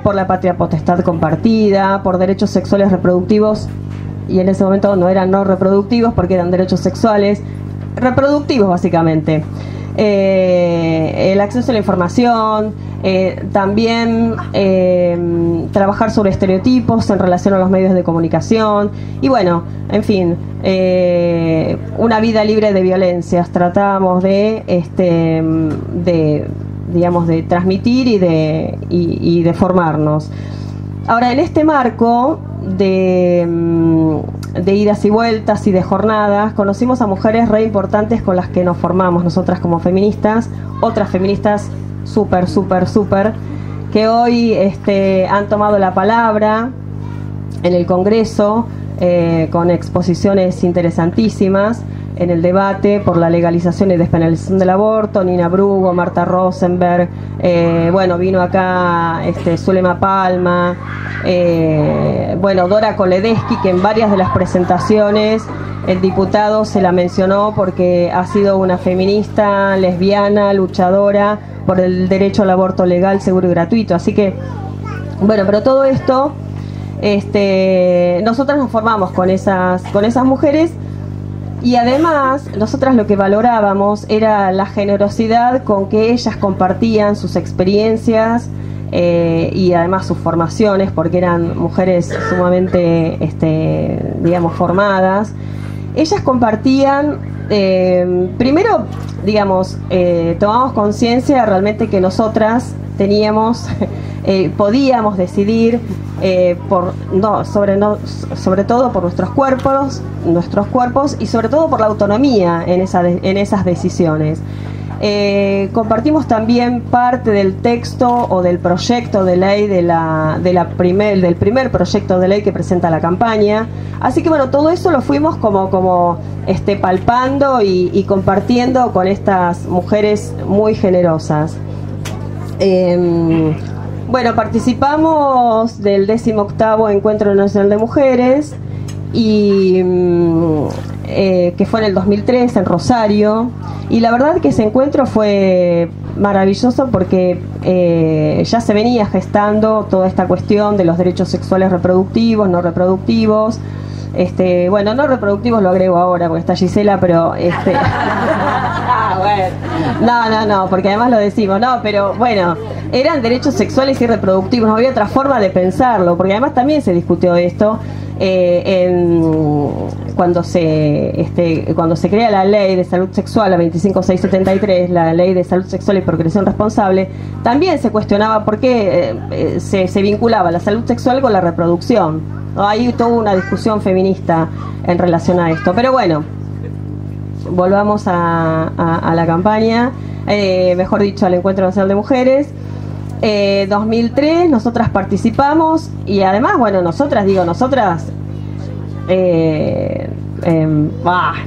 por la patria potestad compartida, por derechos sexuales reproductivos, y en ese momento no eran no reproductivos porque eran derechos sexuales reproductivos básicamente. El acceso a la información, también trabajar sobre estereotipos en relación a los medios de comunicación y bueno, en fin, una vida libre de violencias. Tratamos digamos, de transmitir y de formarnos. Ahora, en este marco de idas y vueltas y de jornadas, conocimos a mujeres re importantes con las que nos formamos nosotras como feministas, otras feministas súper, que hoy han tomado la palabra en el Congreso con exposiciones interesantísimas en el debate por la legalización y despenalización del aborto. Nina Brugo, Marta Rosenberg, bueno, vino acá Zulema Palma, bueno, Dora Koledesky, que en varias de las presentaciones el diputado se la mencionó porque ha sido una feminista, lesbiana, luchadora por el derecho al aborto legal, seguro y gratuito. Así que, bueno, pero todo esto, nosotras nos formamos con esas mujeres. Y además, nosotras lo que valorábamos era la generosidad con que ellas compartían sus experiencias y además sus formaciones, porque eran mujeres sumamente, digamos, formadas. Ellas compartían, primero, digamos, tomamos conciencia realmente que nosotras teníamos, podíamos decidir sobre todo por nuestros cuerpos y sobre todo por la autonomía en esas decisiones. Compartimos también parte del texto o del proyecto de ley del primer proyecto de ley que presenta la campaña. Así que bueno, todo eso lo fuimos como palpando y compartiendo con estas mujeres muy generosas. Bueno, participamos del 18º Encuentro Nacional de Mujeres y que fue en el 2003 en Rosario, y la verdad que ese encuentro fue maravilloso porque ya se venía gestando toda esta cuestión de los derechos sexuales reproductivos, no reproductivos. Bueno, no reproductivos lo agrego ahora porque está Gisela, pero bueno. No, porque además lo decimos, no, pero bueno, eran derechos sexuales y reproductivos, no había otra forma de pensarlo, porque además también se discutió esto cuando se crea la ley de salud sexual, la 25673, la ley de salud sexual y procreación responsable. También se cuestionaba por qué se vinculaba la salud sexual con la reproducción, ¿no? Hay toda una discusión feminista en relación a esto, pero bueno, volvamos a la campaña, mejor dicho, al Encuentro Nacional de Mujeres. 2003 nosotras participamos y además, bueno, nosotras,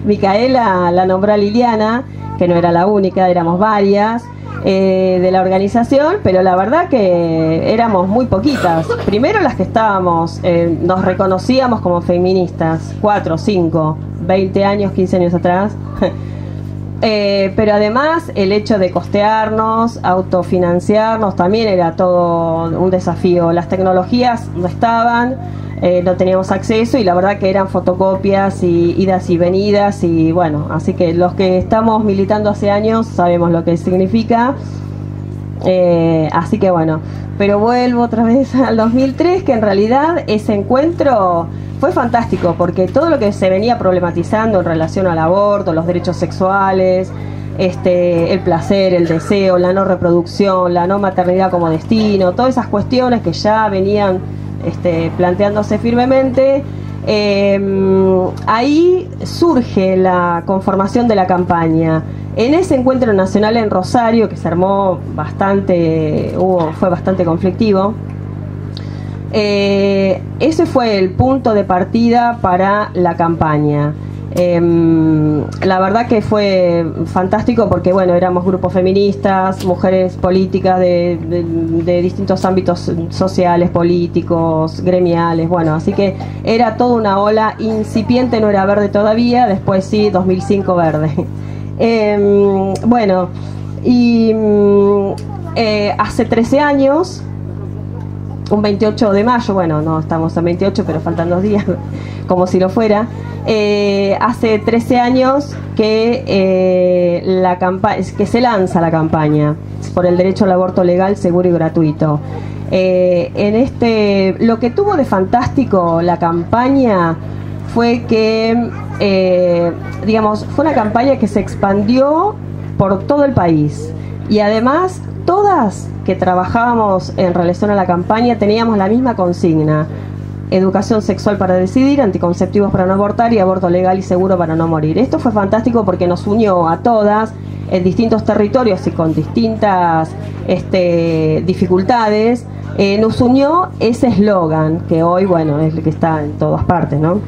Micaela la nombró a Liliana, que no era la única, éramos varias de la organización, pero la verdad que éramos muy poquitas. Primero las que estábamos, nos reconocíamos como feministas, 4, 5, 20 años, 15 años atrás. Pero además el hecho de costearnos, autofinanciarnos, también era todo un desafío. Las tecnologías no estaban, no teníamos acceso y la verdad que eran fotocopias y idas y venidas y bueno, así que los que estamos militando hace años sabemos lo que significa. Así que bueno, pero vuelvo otra vez al 2003, que en realidad ese encuentro fue fantástico porque todo lo que se venía problematizando en relación al aborto, los derechos sexuales, el placer, el deseo, la no reproducción, la no maternidad como destino, todas esas cuestiones que ya venían planteándose firmemente, ahí surge la conformación de la campaña. En ese encuentro nacional en Rosario, que se armó fue bastante conflictivo, ese fue el punto de partida para la campaña. La verdad que fue fantástico porque, bueno, éramos grupos feministas, mujeres políticas de distintos ámbitos sociales, políticos, gremiales, bueno, así que era toda una ola incipiente, no era verde todavía, después sí, 2005 verde. Bueno, y hace 13 años, un 28 de mayo, bueno, no estamos a 28, pero faltan 2 días, como si lo fuera. Hace 13 años que se lanza la campaña por el derecho al aborto legal, seguro y gratuito. Lo que tuvo de fantástico la campaña fue que, fue una campaña que se expandió por todo el país y además todas que trabajábamos en relación a la campaña teníamos la misma consigna: educación sexual para decidir, anticonceptivos para no abortar y aborto legal y seguro para no morir. Esto fue fantástico porque nos unió a todas en distintos territorios y con distintas dificultades. Nos unió ese eslogan que hoy, bueno, es el que está en todas partes, ¿no?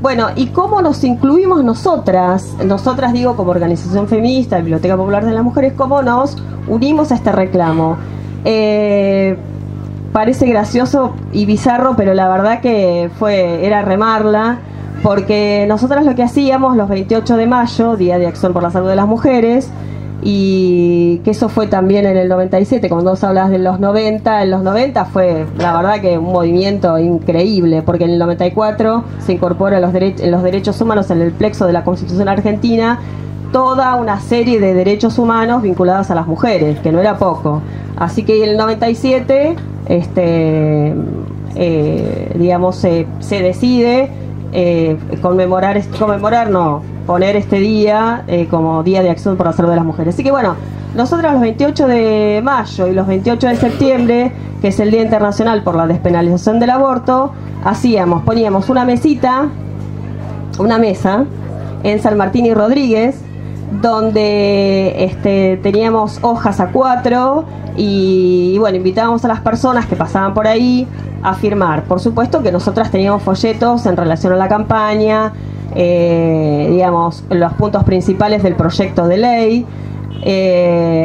Bueno, ¿y cómo nos incluimos nosotras? Nosotras, digo, como organización feminista, Biblioteca Popular de las Mujeres, ¿cómo nos unimos a este reclamo? Parece gracioso y bizarro, pero la verdad que era remarla, porque nosotras lo que hacíamos los 28 de mayo, Día de Acción por la Salud de las Mujeres, y que eso fue también en el 97, cuando vos hablas de los 90, en los 90 fue la verdad que un movimiento increíble, porque en el 94 se incorpora los derechos humanos en el plexo de la Constitución Argentina, toda una serie de derechos humanos vinculados a las mujeres, que no era poco. Así que en el 97, se decide poner este día como Día de Acción por la Salud de las Mujeres. Así que bueno, nosotros los 28 de mayo y los 28 de septiembre, que es el Día Internacional por la Despenalización del Aborto, poníamos una mesa en San Martín y Rodríguez, donde teníamos hojas A4 y bueno, invitábamos a las personas que pasaban por ahí a firmar. Por supuesto que nosotras teníamos folletos en relación a la campaña, los puntos principales del proyecto de ley.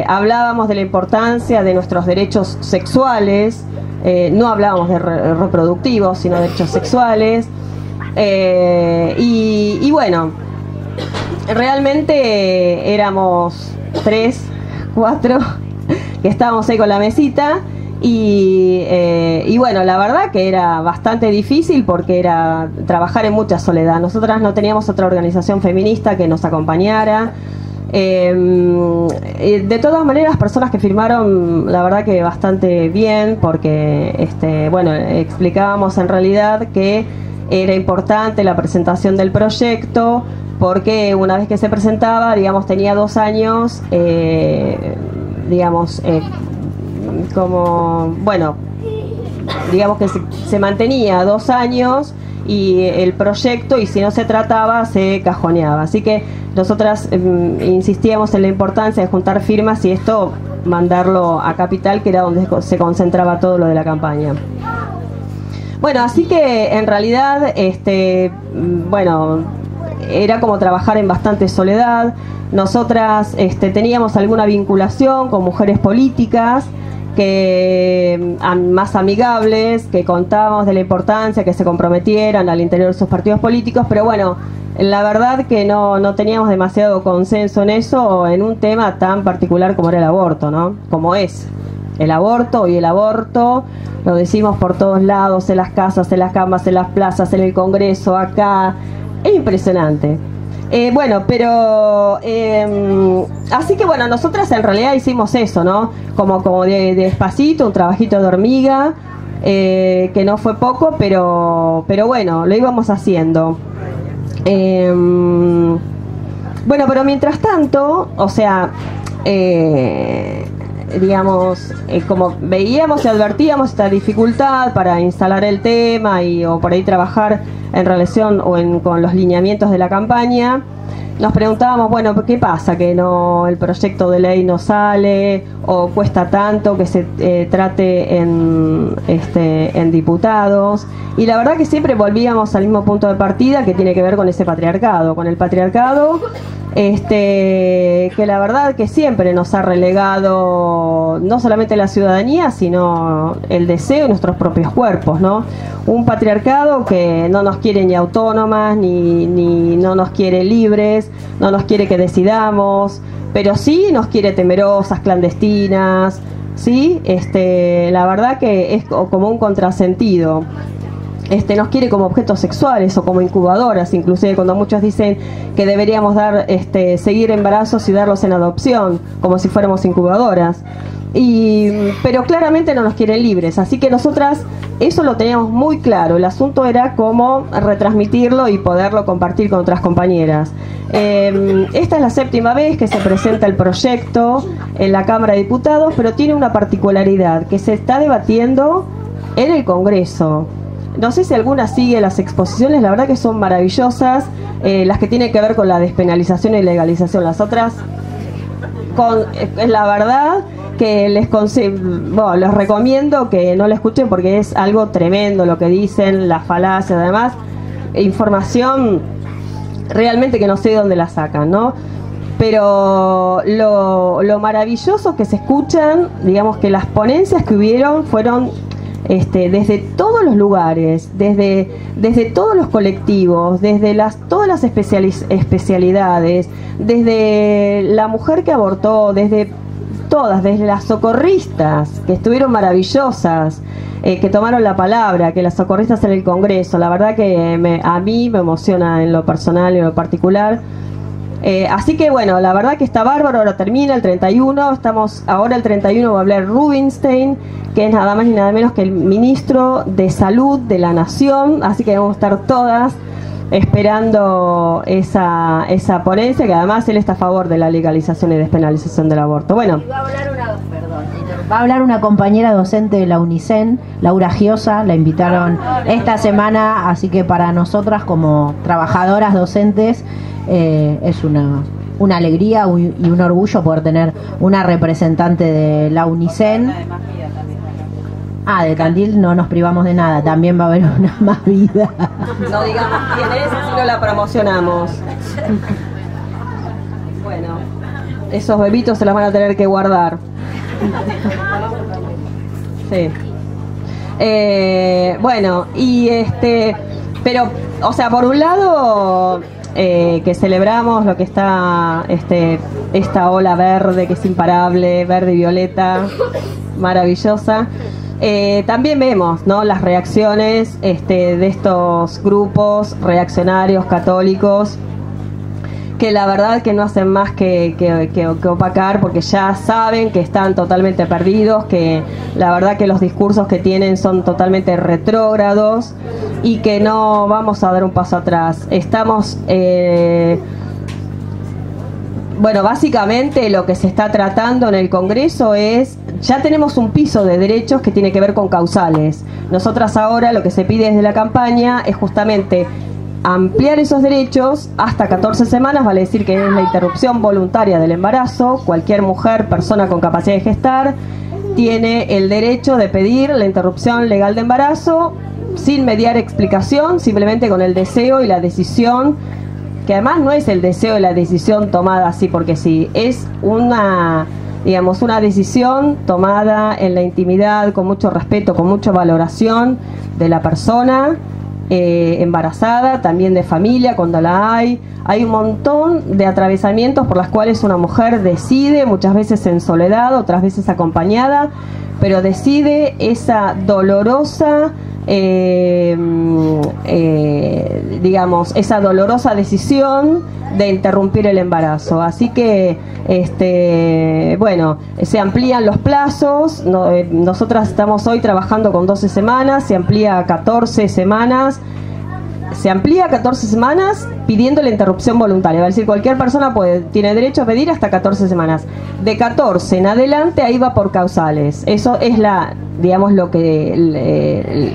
Hablábamos de la importancia de nuestros derechos sexuales, no hablábamos de reproductivos, sino de derechos sexuales. Y bueno, realmente éramos 3, 4 que estábamos ahí con la mesita y bueno, la verdad que era bastante difícil porque era trabajar en mucha soledad. Nosotras no teníamos otra organización feminista que nos acompañara. De todas maneras, las personas que firmaron, la verdad que bastante bien, porque bueno, explicábamos en realidad que era importante la presentación del proyecto, porque una vez que se presentaba, tenía 2 años, que se mantenía 2 años y el proyecto, y si no se trataba, se cajoneaba. Así que nosotras insistíamos en la importancia de juntar firmas y esto mandarlo a Capital, que era donde se concentraba todo lo de la campaña. Bueno, así que en realidad, era como trabajar en bastante soledad. Nosotras teníamos alguna vinculación con mujeres políticas más amigables, que contábamos de la importancia que se comprometieran al interior de sus partidos políticos, pero bueno, la verdad que no teníamos demasiado consenso en eso, en un tema tan particular como era el aborto, ¿no? Como es el aborto, y el aborto lo decimos por todos lados, en las casas, en las camas, en las plazas, en el Congreso, acá. Es impresionante. Así que bueno, nosotras en realidad hicimos eso, ¿no? Como de despacito, un trabajito de hormiga, que no fue poco, pero bueno, lo íbamos haciendo. Bueno, pero mientras tanto, digamos, como veíamos y advertíamos esta dificultad para instalar el tema o por ahí trabajar en relación con los lineamientos de la campaña, nos preguntábamos, bueno, ¿qué pasa? Que el proyecto de ley no sale o cuesta tanto que se trate en diputados. Y la verdad que siempre volvíamos al mismo punto de partida, que tiene que ver con ese patriarcado, con el patriarcado que la verdad que siempre nos ha relegado no solamente la ciudadanía, sino el deseo y nuestros propios cuerpos, ¿no? Un patriarcado que no nos quiere ni autónomas, ni no nos quiere libres, no nos quiere que decidamos, pero sí nos quiere temerosas, clandestinas, ¿sí? La verdad que es como un contrasentido. Nos quiere como objetos sexuales o como incubadoras, inclusive cuando muchos dicen que deberíamos seguir embarazos y darlos en adopción, como si fuéramos incubadoras. Pero claramente no nos quieren libres, así que nosotras eso lo teníamos muy claro. El asunto era cómo retransmitirlo y poderlo compartir con otras compañeras. Esta es la 7ª vez que se presenta el proyecto en la Cámara de Diputados, pero tiene una particularidad, que se está debatiendo en el Congreso. No sé si alguna sigue las exposiciones, la verdad que son maravillosas, las que tienen que ver con la despenalización y legalización. Las otras, la verdad que les recomiendo que no la escuchen porque es algo tremendo lo que dicen, las falacias, además, información realmente que no sé de dónde la sacan, ¿no? Pero lo maravilloso que se escuchan, digamos que las ponencias que hubieron fueron desde todos los lugares, desde todos los colectivos, desde todas las especialidades, desde la mujer que abortó, desde las socorristas, que estuvieron maravillosas, que tomaron la palabra, que las socorristas en el Congreso, la verdad que a mí me emociona en lo personal y en lo particular. Así que bueno, la verdad que está bárbaro. Ahora termina el 31, ahora el 31 va a hablar Rubinstein, que es nada más ni nada menos que el ministro de Salud de la Nación, así que vamos a estar todas esperando esa ponencia, que además él está a favor de la legalización y despenalización del aborto. Bueno, va a hablar una compañera docente de la UNICEN, Laura Giosa, la invitaron esta semana, así que para nosotras como trabajadoras docentes es una alegría y un orgullo poder tener una representante de la UNICEN. De Tandil no nos privamos de nada, también va a haber una más vida. No digamos quién es, sino la promocionamos. Bueno, esos bebitos se los van a tener que guardar. Sí. Bueno, pero, o sea, por un lado, que celebramos lo que está, esta ola verde que es imparable, verde y violeta, maravillosa. También vemos, ¿no?, las reacciones de estos grupos reaccionarios católicos, que la verdad que no hacen más que opacar, porque ya saben que están totalmente perdidos, que la verdad que los discursos que tienen son totalmente retrógrados y que no vamos a dar un paso atrás. Estamos... Bueno, básicamente lo que se está tratando en el Congreso ya tenemos un piso de derechos que tiene que ver con causales. Nosotras ahora lo que se pide desde la campaña es justamente ampliar esos derechos hasta 14 semanas, vale decir que es la interrupción voluntaria del embarazo. Cualquier mujer, persona con capacidad de gestar, tiene el derecho de pedir la interrupción legal de embarazo sin mediar explicación, simplemente con el deseo y la decisión, que además no es el deseo y la decisión tomada así porque sí, es una decisión tomada en la intimidad, con mucho respeto, con mucha valoración de la persona embarazada, también de familia cuando la hay. Hay un montón de atravesamientos por las cuales una mujer decide, muchas veces en soledad, otras veces acompañada, pero decide esa dolorosa esa dolorosa decisión de interrumpir el embarazo. Así que bueno, se amplían los plazos. Nosotras estamos hoy trabajando con 12 semanas, se amplía a 14 semanas. se amplía a 14 semanas pidiendo la interrupción voluntaria. Va a decir, cualquier persona tiene derecho a pedir hasta 14 semanas. De 14 en adelante, ahí va por causales. Eso es digamos, lo que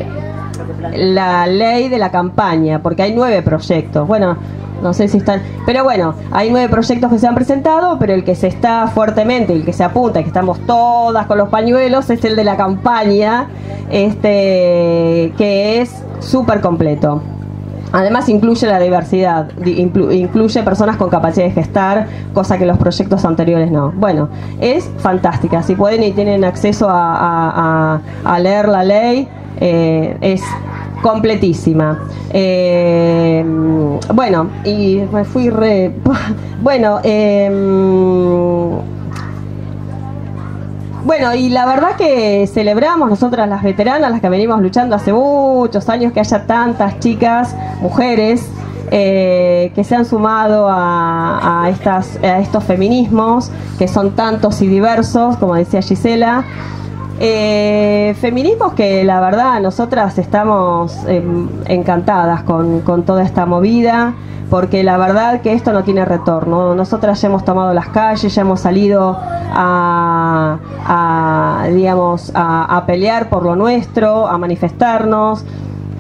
la ley de la campaña, porque hay 9 proyectos. Bueno, no sé si están, pero bueno, hay 9 proyectos que se han presentado, pero el que se está fuertemente, el que se apunta, que estamos todas con los pañuelos, es el de la campaña, que es súper completo. Además incluye la diversidad, incluye personas con capacidad de gestar, cosa que los proyectos anteriores no. Bueno, es fantástica. Si pueden y tienen acceso a leer la ley, es completísima. Bueno, y me fui bueno, bueno, y la verdad que celebramos nosotras las veteranas, las que venimos luchando hace muchos años, que haya tantas chicas, mujeres, que se han sumado a estos feminismos, que son tantos y diversos, como decía Gisela. Feminismos que la verdad nosotras estamos encantadas con toda esta movida, porque la verdad que esto no tiene retorno. Nosotras ya hemos tomado las calles, ya hemos salido digamos, a pelear por lo nuestro, a manifestarnos.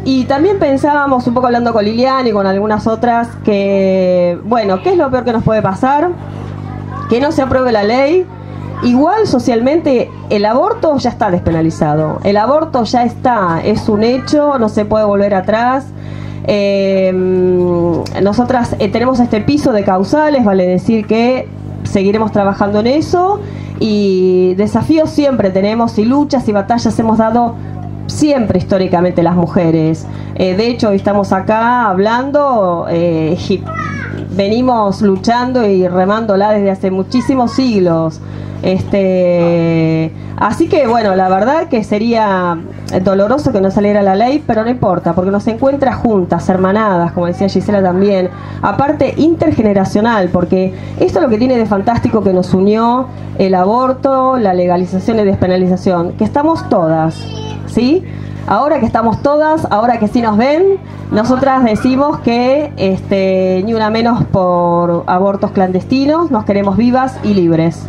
Y también pensábamos, un poco hablando con Liliana y con algunas otras, que bueno, ¿qué es lo peor que nos puede pasar? Que no se apruebe la ley. Igual socialmente el aborto ya está despenalizado, el aborto ya está, es un hecho, no se puede volver atrás. Nosotras tenemos este piso de causales, vale decir que seguiremos trabajando en eso, y desafíos siempre tenemos, y luchas y batallas hemos dado siempre históricamente las mujeres. De hecho, hoy estamos acá hablando, venimos luchando y remándola desde hace muchísimos siglos. Así que bueno, la verdad que sería doloroso que no saliera la ley, pero no importa, porque nos encuentra juntas, hermanadas, como decía Gisela también, aparte intergeneracional, porque esto es lo que tiene de fantástico que nos unió el aborto, la legalización y despenalización, que estamos todas, ¿sí? Ahora que estamos todas, ahora que sí nos ven, nosotras decimos que ni una menos por abortos clandestinos, nos queremos vivas y libres.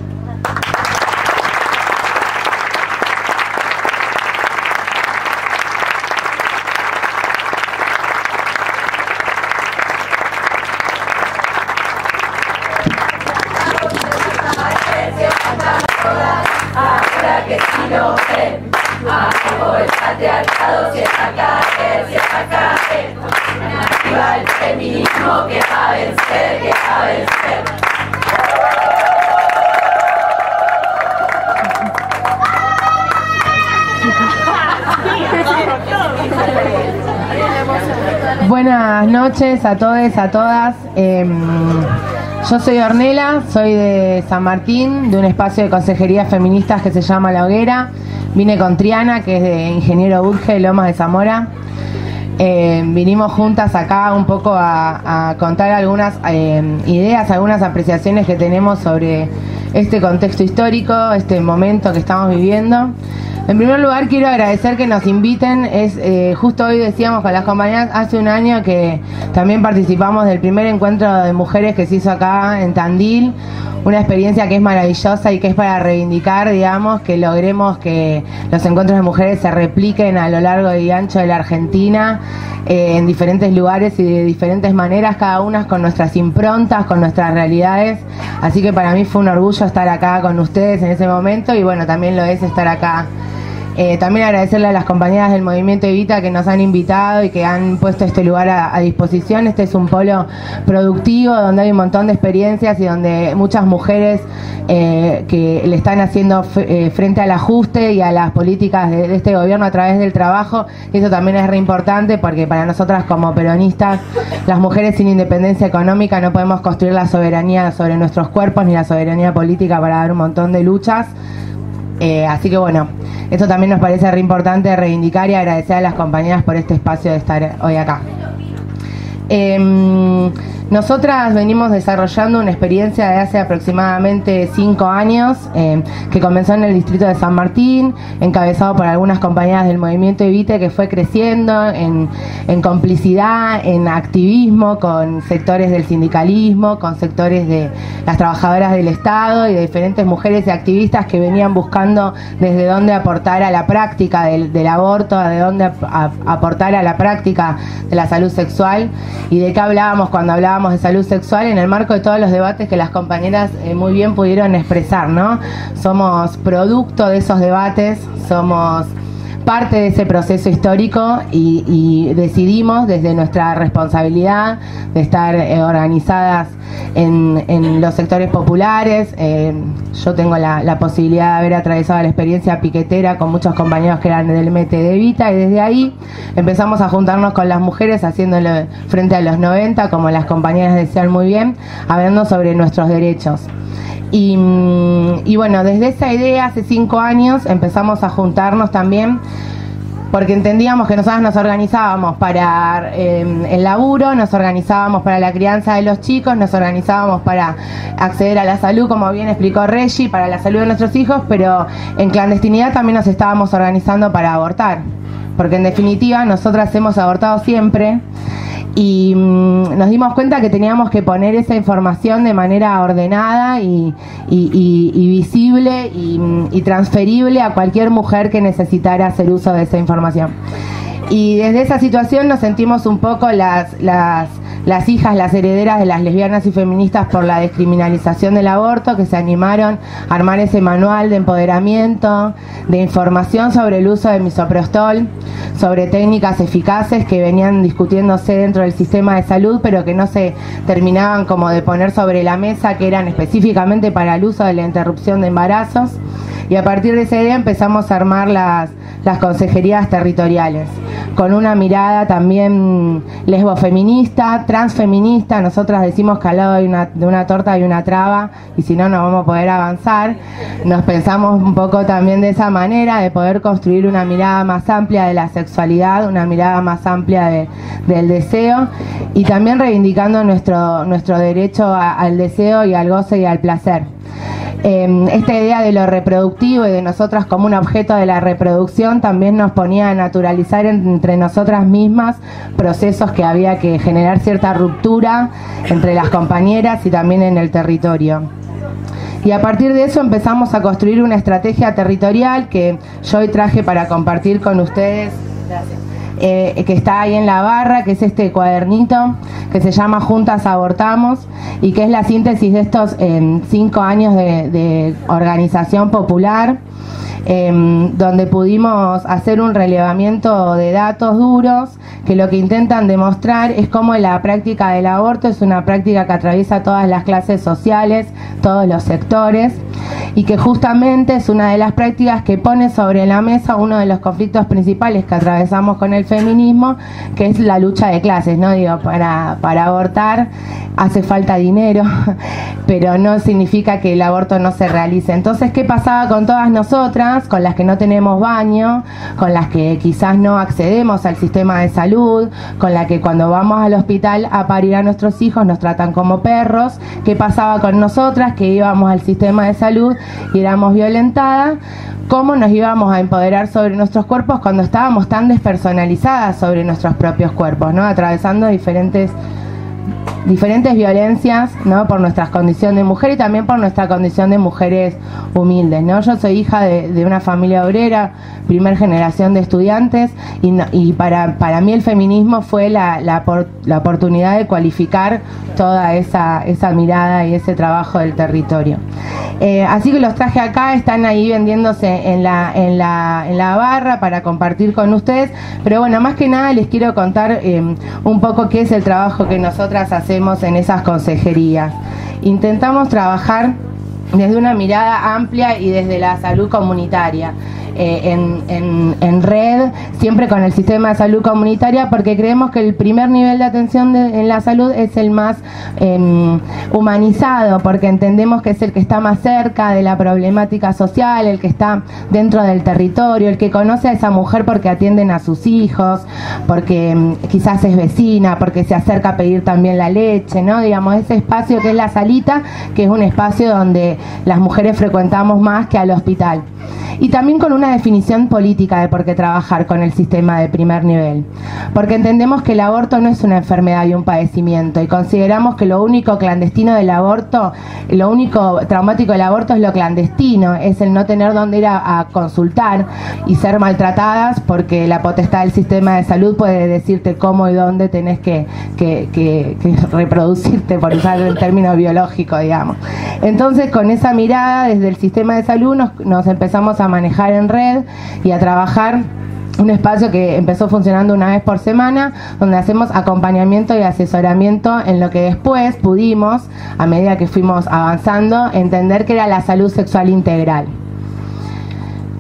Buenas noches a todos, a todas. Yo soy Ornella, soy de San Martín, de un espacio de consejerías feministas que se llama La Hoguera. Vine con Triana, que es de Ingeniero Budge, de Lomas de Zamora. Vinimos juntas acá un poco a contar algunas ideas, algunas apreciaciones que tenemos sobre este contexto histórico, este momento que estamos viviendo. En primer lugar, quiero agradecer que nos inviten. Justo hoy decíamos con las compañeras, hace un año que también participamos del primer encuentro de mujeres que se hizo acá en Tandil. Una experiencia que es maravillosa y que es para reivindicar, digamos, que logremos que los encuentros de mujeres se repliquen a lo largo y ancho de la Argentina, en diferentes lugares y de diferentes maneras, cada una con nuestras improntas, con nuestras realidades. Así que para mí fue un orgullo estar acá con ustedes en ese momento, y bueno, también lo es estar acá. También agradecerle a las compañeras del Movimiento Evita que nos han invitado y que han puesto este lugar a disposición. Este es un polo productivo donde hay un montón de experiencias y donde muchas mujeres que le están haciendo frente al ajuste y a las políticas de este gobierno a través del trabajo. Y eso también es re importante, porque para nosotras como peronistas, las mujeres sin independencia económica no podemos construir la soberanía sobre nuestros cuerpos ni la soberanía política para dar un montón de luchas. Así que bueno, esto también nos parece re importante reivindicar y agradecer a las compañeras por este espacio de estar hoy acá. Nosotras venimos desarrollando una experiencia de hace aproximadamente 5 años, que comenzó en el distrito de San Martín, encabezado por algunas compañeras del movimiento Evite, que fue creciendo en complicidad, en activismo con sectores del sindicalismo, con sectores de las trabajadoras del Estado y de diferentes mujeres y activistas que venían buscando desde dónde aportar a la práctica del aborto, de dónde aportar a la práctica de la salud sexual. ¿Y de qué hablábamos cuando hablábamos de salud sexual? En el marco de todos los debates que las compañeras muy bien pudieron expresar, ¿no? Somos producto de esos debates, somos parte de ese proceso histórico y decidimos desde nuestra responsabilidad de estar organizadas en los sectores populares. Yo tengo la posibilidad de haber atravesado la experiencia piquetera con muchos compañeros que eran del MT de Evita, y desde ahí empezamos a juntarnos con las mujeres haciéndolo frente a los 90, como las compañeras decían muy bien, hablando sobre nuestros derechos. Y bueno, desde esa idea, hace 5 años, empezamos a juntarnos también porque entendíamos que nosotras nos organizábamos para el laburo, nos organizábamos para la crianza de los chicos, nos organizábamos para acceder a la salud, como bien explicó Reggie, para la salud de nuestros hijos, pero en clandestinidad también nos estábamos organizando para abortar, porque en definitiva nosotras hemos abortado siempre. Y nos dimos cuenta que teníamos que poner esa información de manera ordenada y visible y transferible a cualquier mujer que necesitara hacer uso de esa información. Y desde esa situación nos sentimos un poco las hijas, las herederas de las lesbianas y feministas por la descriminalización del aborto, que se animaron a armar ese manual de empoderamiento, de información sobre el uso de misoprostol, sobre técnicas eficaces que venían discutiéndose dentro del sistema de salud, pero que no se terminaban como de poner sobre la mesa, que eran específicamente para el uso de la interrupción de embarazos. Y a partir de esa idea empezamos a armar las consejerías territoriales, con una mirada también lesbofeminista, transfeminista. Nosotras decimos que al lado de una torta hay una traba, y si no, no vamos a poder avanzar. Nos pensamos un poco también de esa manera, de poder construir una mirada más amplia de la sexualidad, una mirada más amplia del deseo, y también reivindicando nuestro derecho al deseo y al goce y al placer. Esta idea de lo reproductivo y de nosotras como un objeto de la reproducción también nos ponía a naturalizar entre nosotras mismas procesos que había que generar cierta ruptura entre las compañeras y también en el territorio. Y a partir de eso empezamos a construir una estrategia territorial que yo hoy traje para compartir con ustedes. Gracias. Que está ahí en la barra, que es este cuadernito que se llama Juntas Abortamos, y que es la síntesis de estos 5 años de organización popular, donde pudimos hacer un relevamiento de datos duros que lo que intentan demostrar es cómo la práctica del aborto es una práctica que atraviesa todas las clases sociales, todos los sectores, y que justamente es una de las prácticas que pone sobre la mesa uno de los conflictos principales que atravesamos con el feminismo, que es la lucha de clases, ¿no? Digo, para abortar hace falta dinero, pero no significa que el aborto no se realice. Entonces, ¿qué pasaba con todas nosotras, con las que no tenemos baño, con las que quizás no accedemos al sistema de salud, con las que cuando vamos al hospital a parir a nuestros hijos nos tratan como perros? ¿Qué pasaba con nosotras que íbamos al sistema de salud y éramos violentadas? ¿Cómo nos íbamos a empoderar sobre nuestros cuerpos cuando estábamos tan despersonalizadas sobre nuestros propios cuerpos, ¿no? Atravesando diferentes violencias, ¿no? Por nuestra condición de mujer y también por nuestra condición de mujeres humildes, ¿no? Yo soy hija de una familia obrera, primer generación de estudiantes, y para mí el feminismo fue la oportunidad de cualificar toda esa mirada y ese trabajo del territorio. Así que los traje acá, están ahí vendiéndose en la barra para compartir con ustedes, pero bueno, más que nada les quiero contar un poco qué es el trabajo que nosotras hacemos en esas consejerías. Intentamos trabajar desde una mirada amplia y desde la salud comunitaria. en red, siempre con el sistema de salud comunitaria, porque creemos que el primer nivel de atención en la salud es el más humanizado, porque entendemos que es el que está más cerca de la problemática social, el que está dentro del territorio, el que conoce a esa mujer porque atienden a sus hijos, porque quizás es vecina, porque se acerca a pedir también la leche, ¿no? Digamos, ese espacio que es la salita, que es un espacio donde las mujeres frecuentamos más que al hospital. Y también con una definición política de por qué trabajar con el sistema de primer nivel. Porque entendemos que el aborto no es una enfermedad y un padecimiento, y consideramos que lo único clandestino del aborto, lo único traumático del aborto es lo clandestino, es el no tener dónde ir a consultar y ser maltratadas, porque la potestad del sistema de salud puede decirte cómo y dónde tenés que reproducirte, por usar el término biológico, digamos. Entonces, con esa mirada desde el sistema de salud nos empezamos a manejar en red y a trabajar un espacio que empezó funcionando una vez por semana, donde hacemos acompañamiento y asesoramiento en lo que después pudimos, a medida que fuimos avanzando, entender que era la salud sexual integral.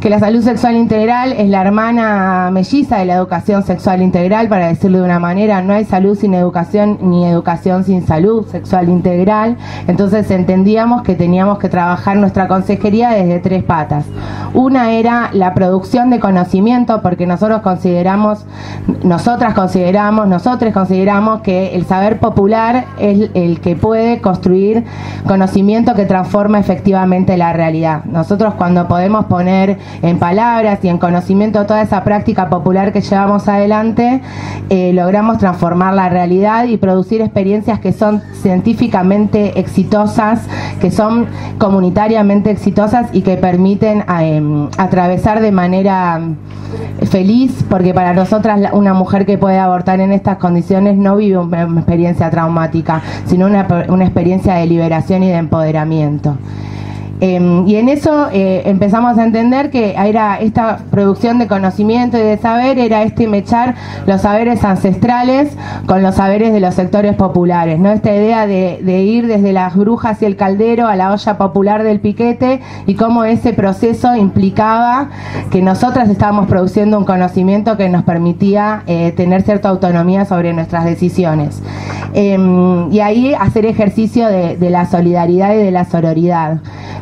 Que la salud sexual integral es la hermana melliza de la educación sexual integral, para decirlo de una manera. No hay salud sin educación, ni educación sin salud sexual integral. Entonces entendíamos que teníamos que trabajar nuestra consejería desde 3 patas. Una era la producción de conocimiento, porque nosotros consideramos que el saber popular es el que puede construir conocimiento que transforma efectivamente la realidad. Nosotros, cuando podemos poner en palabras y en conocimiento toda esa práctica popular que llevamos adelante, logramos transformar la realidad y producir experiencias que son científicamente exitosas, que son comunitariamente exitosas y que permiten atravesar de manera feliz, porque para nosotras una mujer que puede abortar en estas condiciones no vive una experiencia traumática, sino una experiencia de liberación y de empoderamiento. Y en eso empezamos a entender que era esta producción de conocimiento y de saber, era mechar los saberes ancestrales con los saberes de los sectores populares, ¿no? Esta idea de ir desde las brujas y el caldero a la olla popular del piquete, y cómo ese proceso implicaba que nosotras estábamos produciendo un conocimiento que nos permitía tener cierta autonomía sobre nuestras decisiones. Y ahí hacer ejercicio de la solidaridad y de la sororidad.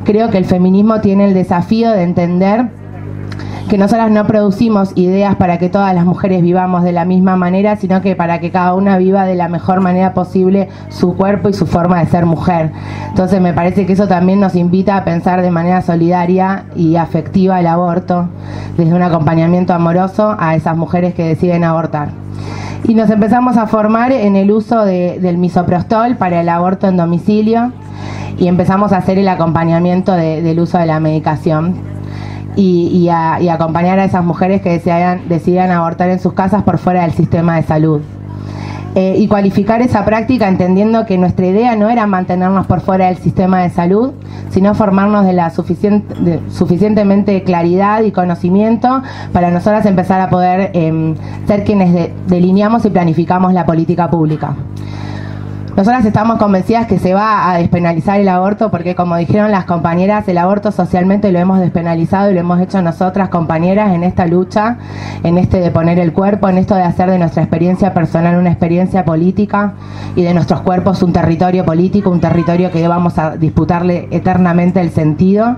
Creo que el feminismo tiene el desafío de entender que nosotras no producimos ideas para que todas las mujeres vivamos de la misma manera, sino que para que cada una viva de la mejor manera posible su cuerpo y su forma de ser mujer. Entonces me parece que eso también nos invita a pensar de manera solidaria y afectiva el aborto, desde un acompañamiento amoroso a esas mujeres que deciden abortar. Y nos empezamos a formar en el uso del misoprostol para el aborto en domicilio, y empezamos a hacer el acompañamiento del uso de la medicación y acompañar a esas mujeres que decidan abortar en sus casas por fuera del sistema de salud. Y cualificar esa práctica entendiendo que nuestra idea no era mantenernos por fuera del sistema de salud, sino formarnos de la suficientemente claridad y conocimiento para nosotras empezar a poder ser quienes delineamos y planificamos la política pública. Nosotras estamos convencidas que se va a despenalizar el aborto, porque, como dijeron las compañeras, el aborto socialmente lo hemos despenalizado y lo hemos hecho nosotras, compañeras, en esta lucha, en de poner el cuerpo, en esto de hacer de nuestra experiencia personal una experiencia política y de nuestros cuerpos un territorio político, un territorio que vamos a disputarle eternamente el sentido.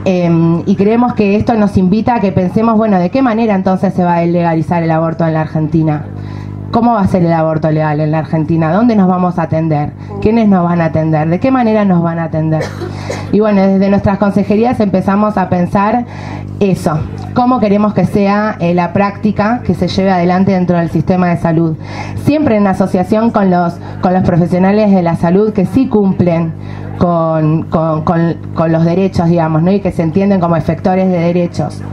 Y creemos que esto nos invita a que pensemos, bueno, ¿de qué manera entonces se va a legalizar el aborto en la Argentina? ¿Cómo va a ser el aborto legal en la Argentina? ¿Dónde nos vamos a atender? ¿Quiénes nos van a atender? ¿De qué manera nos van a atender? Y bueno, desde nuestras consejerías empezamos a pensar eso, cómo queremos que sea la práctica que se lleve adelante dentro del sistema de salud. Siempre en asociación con los profesionales de la salud que sí cumplen con los derechos, digamos, ¿no? Y que se entienden como efectores de derechos.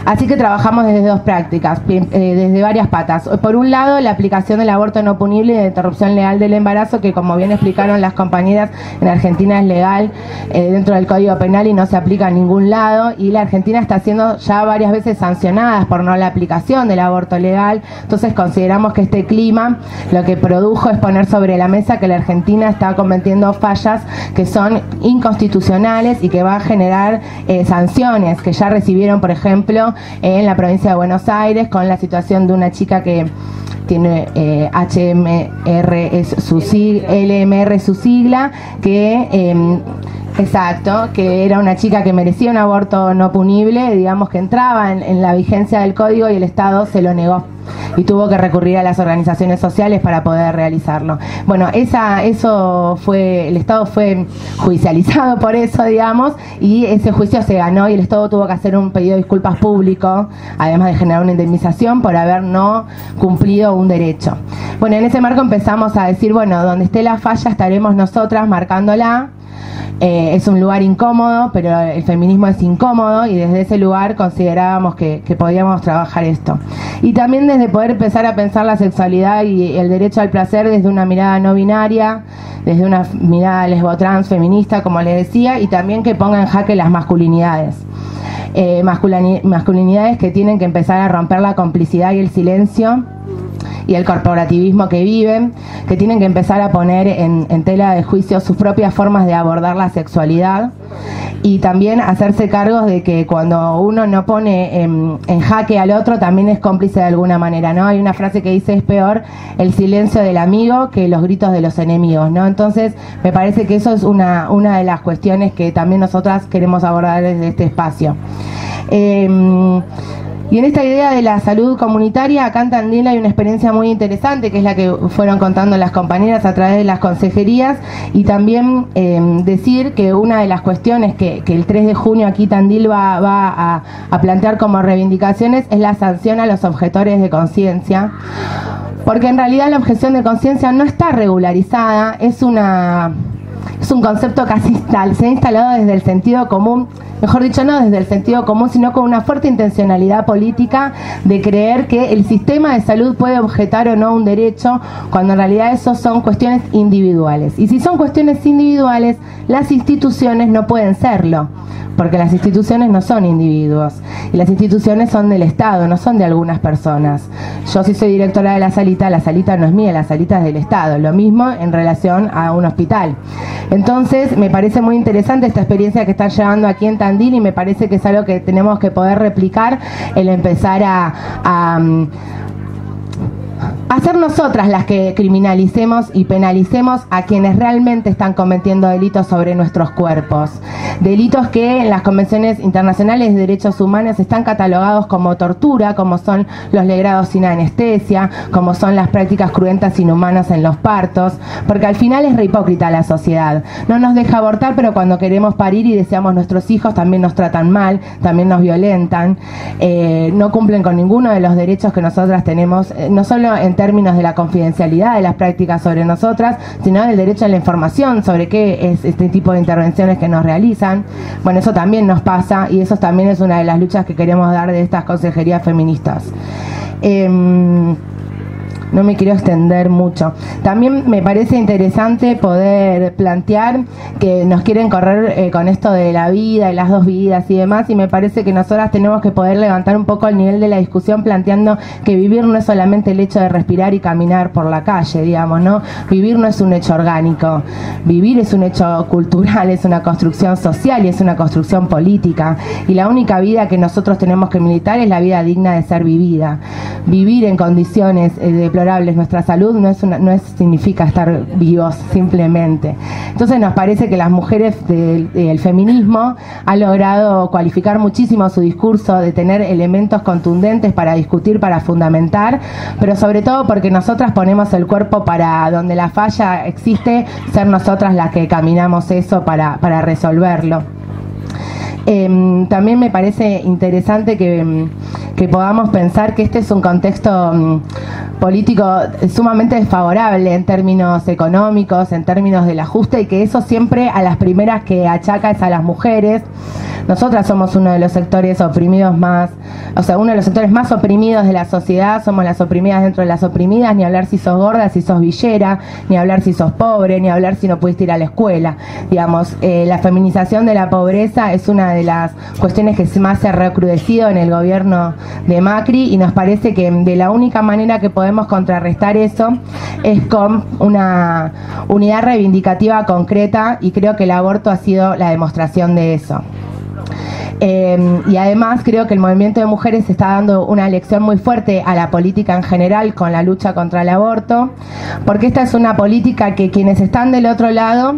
Así que trabajamos desde dos prácticas, desde varias patas. Por un lado, la aplicación del aborto no punible y de interrupción legal del embarazo, que como bien explicaron las compañeras, en Argentina es legal dentro del Código Penal y no se aplica a ningún lado, y la Argentina está siendo ya varias veces sancionada por no la aplicación del aborto legal. Entonces consideramos que este clima lo que produjo es poner sobre la mesa que la Argentina está cometiendo fallas que son inconstitucionales y que va a generar sanciones que ya recibieron, por ejemplo, en la provincia de Buenos Aires, con la situación de una chica que tiene LMR su sigla, que exacto, que era una chica que merecía un aborto no punible, digamos que entraba en la vigencia del código y el Estado se lo negó y tuvo que recurrir a las organizaciones sociales para poder realizarlo. Bueno, eso fue, el Estado fue judicializado por eso, digamos, y ese juicio se ganó y el Estado tuvo que hacer un pedido de disculpas público, además de generar una indemnización por haber no cumplido un derecho. Bueno, en ese marco empezamos a decir, bueno, donde esté la falla estaremos nosotras marcándola. Es un lugar incómodo, pero el feminismo es incómodo y desde ese lugar considerábamos que podíamos trabajar esto. Y también desde poder empezar a pensar la sexualidad y el derecho al placer desde una mirada no binaria, desde una mirada lesbo-trans feminista, como les decía, y también que ponga en jaque las masculinidades. Masculinidades que tienen que empezar a romper la complicidad y el silencio y el corporativismo que viven, que tienen que empezar a poner en tela de juicio sus propias formas de abordar la sexualidad y también hacerse cargo de que cuando uno no pone en jaque al otro también es cómplice de alguna manera, ¿no? Hay una frase que dice: es peor el silencio del amigo que los gritos de los enemigos, ¿no? Entonces me parece que eso es una de las cuestiones que también nosotras queremos abordar desde este espacio. Y en esta idea de la salud comunitaria, acá en Tandil hay una experiencia muy interesante, que es la que fueron contando las compañeras a través de las consejerías, y también decir que una de las cuestiones que el 3 de junio aquí Tandil va a plantear como reivindicaciones es la sanción a los objetores de conciencia, porque en realidad la objeción de conciencia no está regularizada, es un concepto casi se ha instalado desde el sentido común, mejor dicho, no desde el sentido común, sino con una fuerte intencionalidad política de creer que el sistema de salud puede objetar o no un derecho, cuando en realidad eso son cuestiones individuales. Y si son cuestiones individuales, las instituciones no pueden serlo, porque las instituciones no son individuos, y las instituciones son del Estado, no son de algunas personas. Yo sí soy directora de la salita no es mía, la salita es del Estado, lo mismo en relación a un hospital. Entonces me parece muy interesante esta experiencia que están llevando aquí en Tandil, y me parece que es algo que tenemos que poder replicar, el empezar a ser nosotras las que criminalicemos y penalicemos a quienes realmente están cometiendo delitos sobre nuestros cuerpos. Delitos que en las convenciones internacionales de derechos humanos están catalogados como tortura, como son los legrados sin anestesia, como son las prácticas cruentas inhumanas en los partos, porque al final es re hipócrita la sociedad. No nos deja abortar, pero cuando queremos parir y deseamos nuestros hijos también nos tratan mal, también nos violentan, no cumplen con ninguno de los derechos que nosotras tenemos, no solo en términos de la confidencialidad de las prácticas sobre nosotras, sino del derecho a la información sobre qué es este tipo de intervenciones que nos realizan. Bueno, eso también nos pasa, y eso también es una de las luchas que queremos dar de estas consejerías feministas. No me quiero extender mucho. También me parece interesante poder plantear que nos quieren correr con esto de la vida y las dos vidas y demás, y me parece que nosotras tenemos que poder levantar un poco el nivel de la discusión, planteando que vivir no es solamente el hecho de respirar y caminar por la calle, digamos, ¿no? Vivir no es un hecho orgánico, vivir es un hecho cultural, es una construcción social y es una construcción política, y la única vida que nosotros tenemos que militar es la vida digna de ser vivida. Vivir en condiciones deplorables, nuestra salud no significa estar vivos simplemente. Entonces nos parece que las mujeres del feminismo han logrado cualificar muchísimo su discurso, de tener elementos contundentes para discutir, para fundamentar, pero sobre todo porque nosotras ponemos el cuerpo para donde la falla existe, ser nosotras las que caminamos eso para resolverlo. También me parece interesante que podamos pensar que este es un contexto político sumamente desfavorable en términos económicos, en términos del ajuste, y que eso siempre a las primeras que achaca es a las mujeres. nosotras somos uno de los sectores oprimidos más, o sea, uno de los sectores más oprimidos de la sociedad, somos las oprimidas dentro de las oprimidas, ni hablar si sos gorda, si sos villera, ni hablar si sos pobre, ni hablar si no pudiste ir a la escuela. Digamos, la feminización de la pobreza es una de las cuestiones que más se ha recrudecido en el gobierno de Macri, y nos parece que de la única manera que podemos contrarrestar eso es con una unidad reivindicativa concreta, y creo que el aborto ha sido la demostración de eso. Y además creo que el movimiento de mujeres está dando una lección muy fuerte a la política en general con la lucha contra el aborto, porque esta es una política que quienes están del otro lado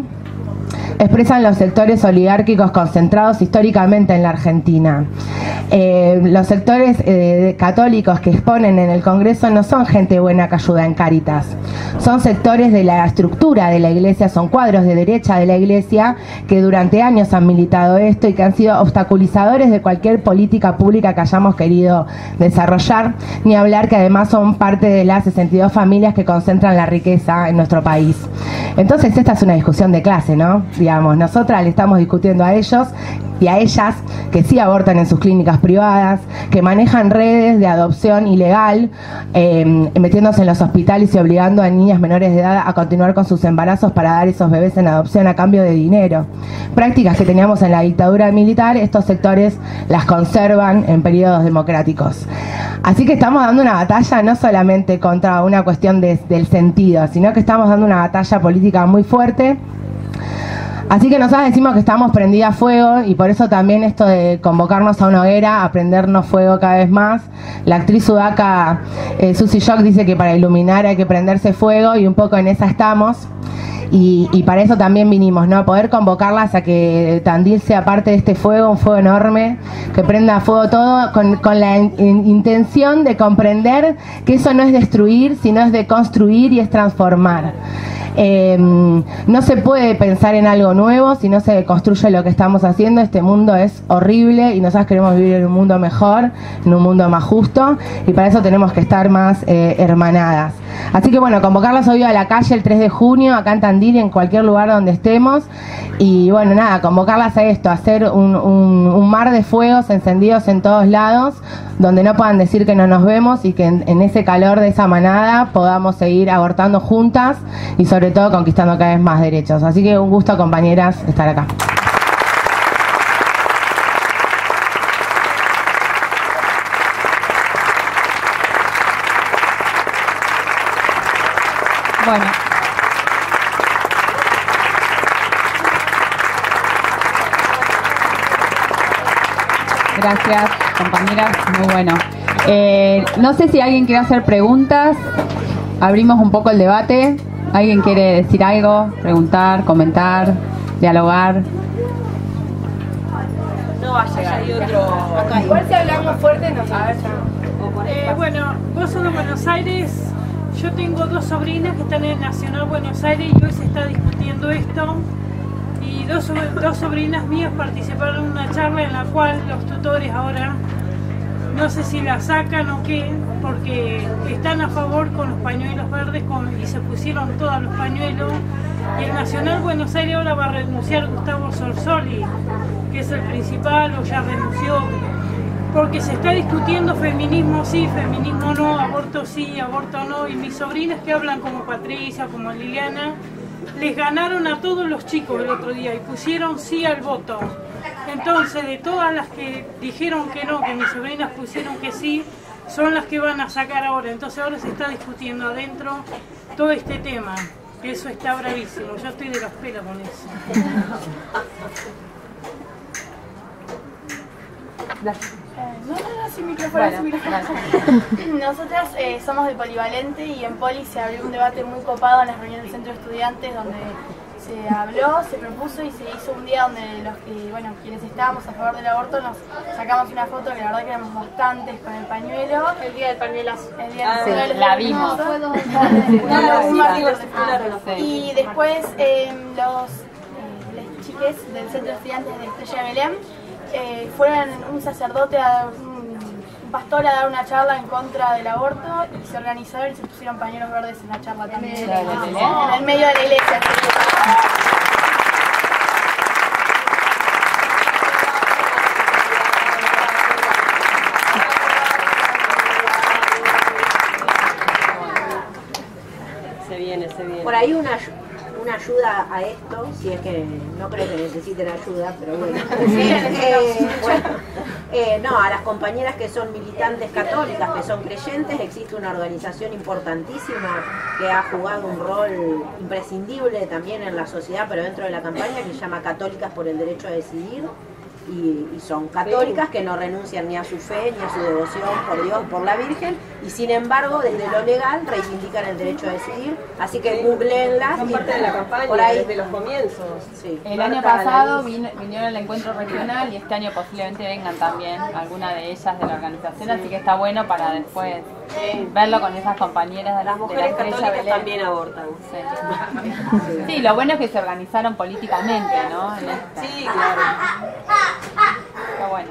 expresan los sectores oligárquicos concentrados históricamente en la Argentina. Los sectores católicos que exponen en el Congreso no son gente buena que ayuda en Cáritas, son sectores de la estructura de la Iglesia, son cuadros de derecha de la Iglesia que durante años han militado esto y que han sido obstaculizadores de cualquier política pública que hayamos querido desarrollar, ni hablar que además son parte de las 62 familias que concentran la riqueza en nuestro país. Entonces esta es una discusión de clase, ¿no? Digamos, nosotras le estamos discutiendo a ellos y a ellas que sí abortan en sus clínicas privadas, que manejan redes de adopción ilegal, metiéndose en los hospitales y obligando a niñas menores de edad a continuar con sus embarazos para dar esos bebés en adopción a cambio de dinero. Prácticas que teníamos en la dictadura militar, estos sectores las conservan en periodos democráticos. Así que estamos dando una batalla no solamente contra una cuestión del sentido, sino que estamos dando una batalla política muy fuerte. Así que nosotros decimos que estamos prendidas a fuego, y por eso también esto de convocarnos a una hoguera, a prendernos fuego cada vez más. La actriz sudaca Susy Shock dice que para iluminar hay que prenderse fuego, y un poco en esa estamos. Y para eso también vinimos, ¿no? A poder convocarlas a que Tandil sea parte de este fuego, un fuego enorme, que prenda fuego todo, con la intención de comprender que eso no es destruir, sino es de construir y es transformar. No se puede pensar en algo nuevo si no se construye lo que estamos haciendo. Este mundo es horrible y nosotros queremos vivir en un mundo mejor, en un mundo más justo, y para eso tenemos que estar más hermanadas. Así que bueno, convocarlas hoy a la calle el 3 de junio, acá en Tandil y en cualquier lugar donde estemos. Y bueno, nada, convocarlas a esto, a hacer un mar de fuegos encendidos en todos lados, donde no puedan decir que no nos vemos, y que en ese calor de esa manada podamos seguir abortando juntas y sobre todo conquistando cada vez más derechos. Así que un gusto, compañeras, estar acá. Bueno. Gracias, compañeras, muy bueno. No sé si alguien quiere hacer preguntas. Abrimos un poco el debate. ¿Alguien quiere decir algo, preguntar, comentar, dialogar? No va a llegar. Hay otro. Igual si hablamos fuerte nos Bueno, vos sos de Buenos Aires. Yo tengo dos sobrinas que están en el Nacional Buenos Aires y hoy se está discutiendo esto. Y dos sobrinas mías participaron en una charla en la cual los tutores ahora no sé si la sacan o qué, porque están a favor con los pañuelos verdes y se pusieron todos los pañuelos. Y el Nacional Buenos Aires ahora va a renunciar Gustavo Sorsoli, que es el principal, o ya renunció, porque se está discutiendo feminismo sí, feminismo no, aborto sí, aborto no. Y mis sobrinas que hablan como Patricia, como Liliana, les ganaron a todos los chicos el otro día y pusieron sí al voto. Entonces, de todas las que dijeron que no, que mis sobrinas pusieron que sí, son las que van a sacar ahora. Entonces ahora se está discutiendo adentro todo este tema. Eso está bravísimo. Yo estoy de los pelos con eso. Sin micrófono, sin micrófono. Nosotras somos de Polivalente y en Poli se abrió un debate muy copado en las reuniones del centro de estudiantes donde se habló, se propuso y se hizo un día donde los que, bueno, quienes estábamos a favor del aborto nos sacamos una foto que la verdad que éramos bastantes con el pañuelo. El día del pañuelazo. El día del pañuelazo. La vimos. Y después las chiques del centro de estudiantes de Estrella de Belén fueron un sacerdote, un pastor a dar una charla en contra del aborto y se organizaron y se pusieron pañuelos verdes en la charla también. En el medio de la iglesia. viene. Por ahí una ayuda a esto, si es que no creo que necesiten ayuda, pero bueno. No, a las compañeras que son militantes católicas, que son creyentes, existe una organización importantísima que ha jugado un rol imprescindible también en la sociedad, pero dentro de la campaña, que se llama Católicas por el Derecho a Decidir. Y son católicas que no renuncian ni a su fe, ni a su devoción por Dios, por la Virgen, y sin embargo desde lo legal reivindican el derecho a decidir, así que googleenlas. Son parte de la campaña por ahí, desde los comienzos. Sí. El año pasado vinieron al encuentro regional y este año posiblemente vengan también alguna de ellas de la organización, así que está bueno para después verlo con esas compañeras de las mujeres de la Estrella católicas Belén. también abortan. Sí, lo bueno es que se organizaron políticamente, ¿no? Sí, claro. Está bueno.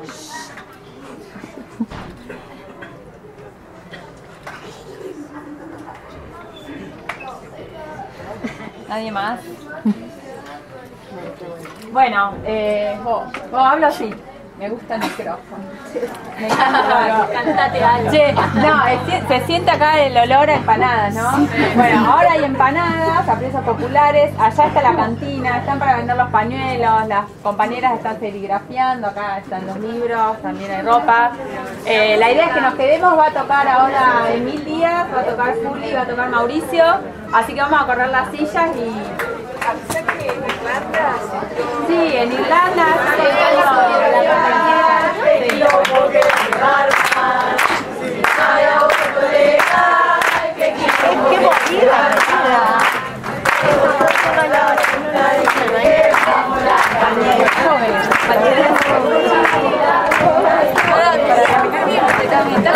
¿Nadie más? Bueno, vos hablo así. Me gusta el micrófono. Me encanta. Cantate algo. Che, no, se siente acá el olor a empanadas, ¿no? Bueno, ahora hay empanadas a precios populares. Allá está la cantina, están para vender los pañuelos. Las compañeras están serigrafiando. Acá están los libros, también hay ropa. La idea es que nos quedemos. Va a tocar ahora Emil Díaz, va a tocar Juli, va a tocar Mauricio. Así que vamos a correr las sillas y... Sí, en Irlanda.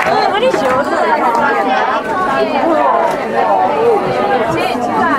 ¡Qué bonita! Sí, chicas.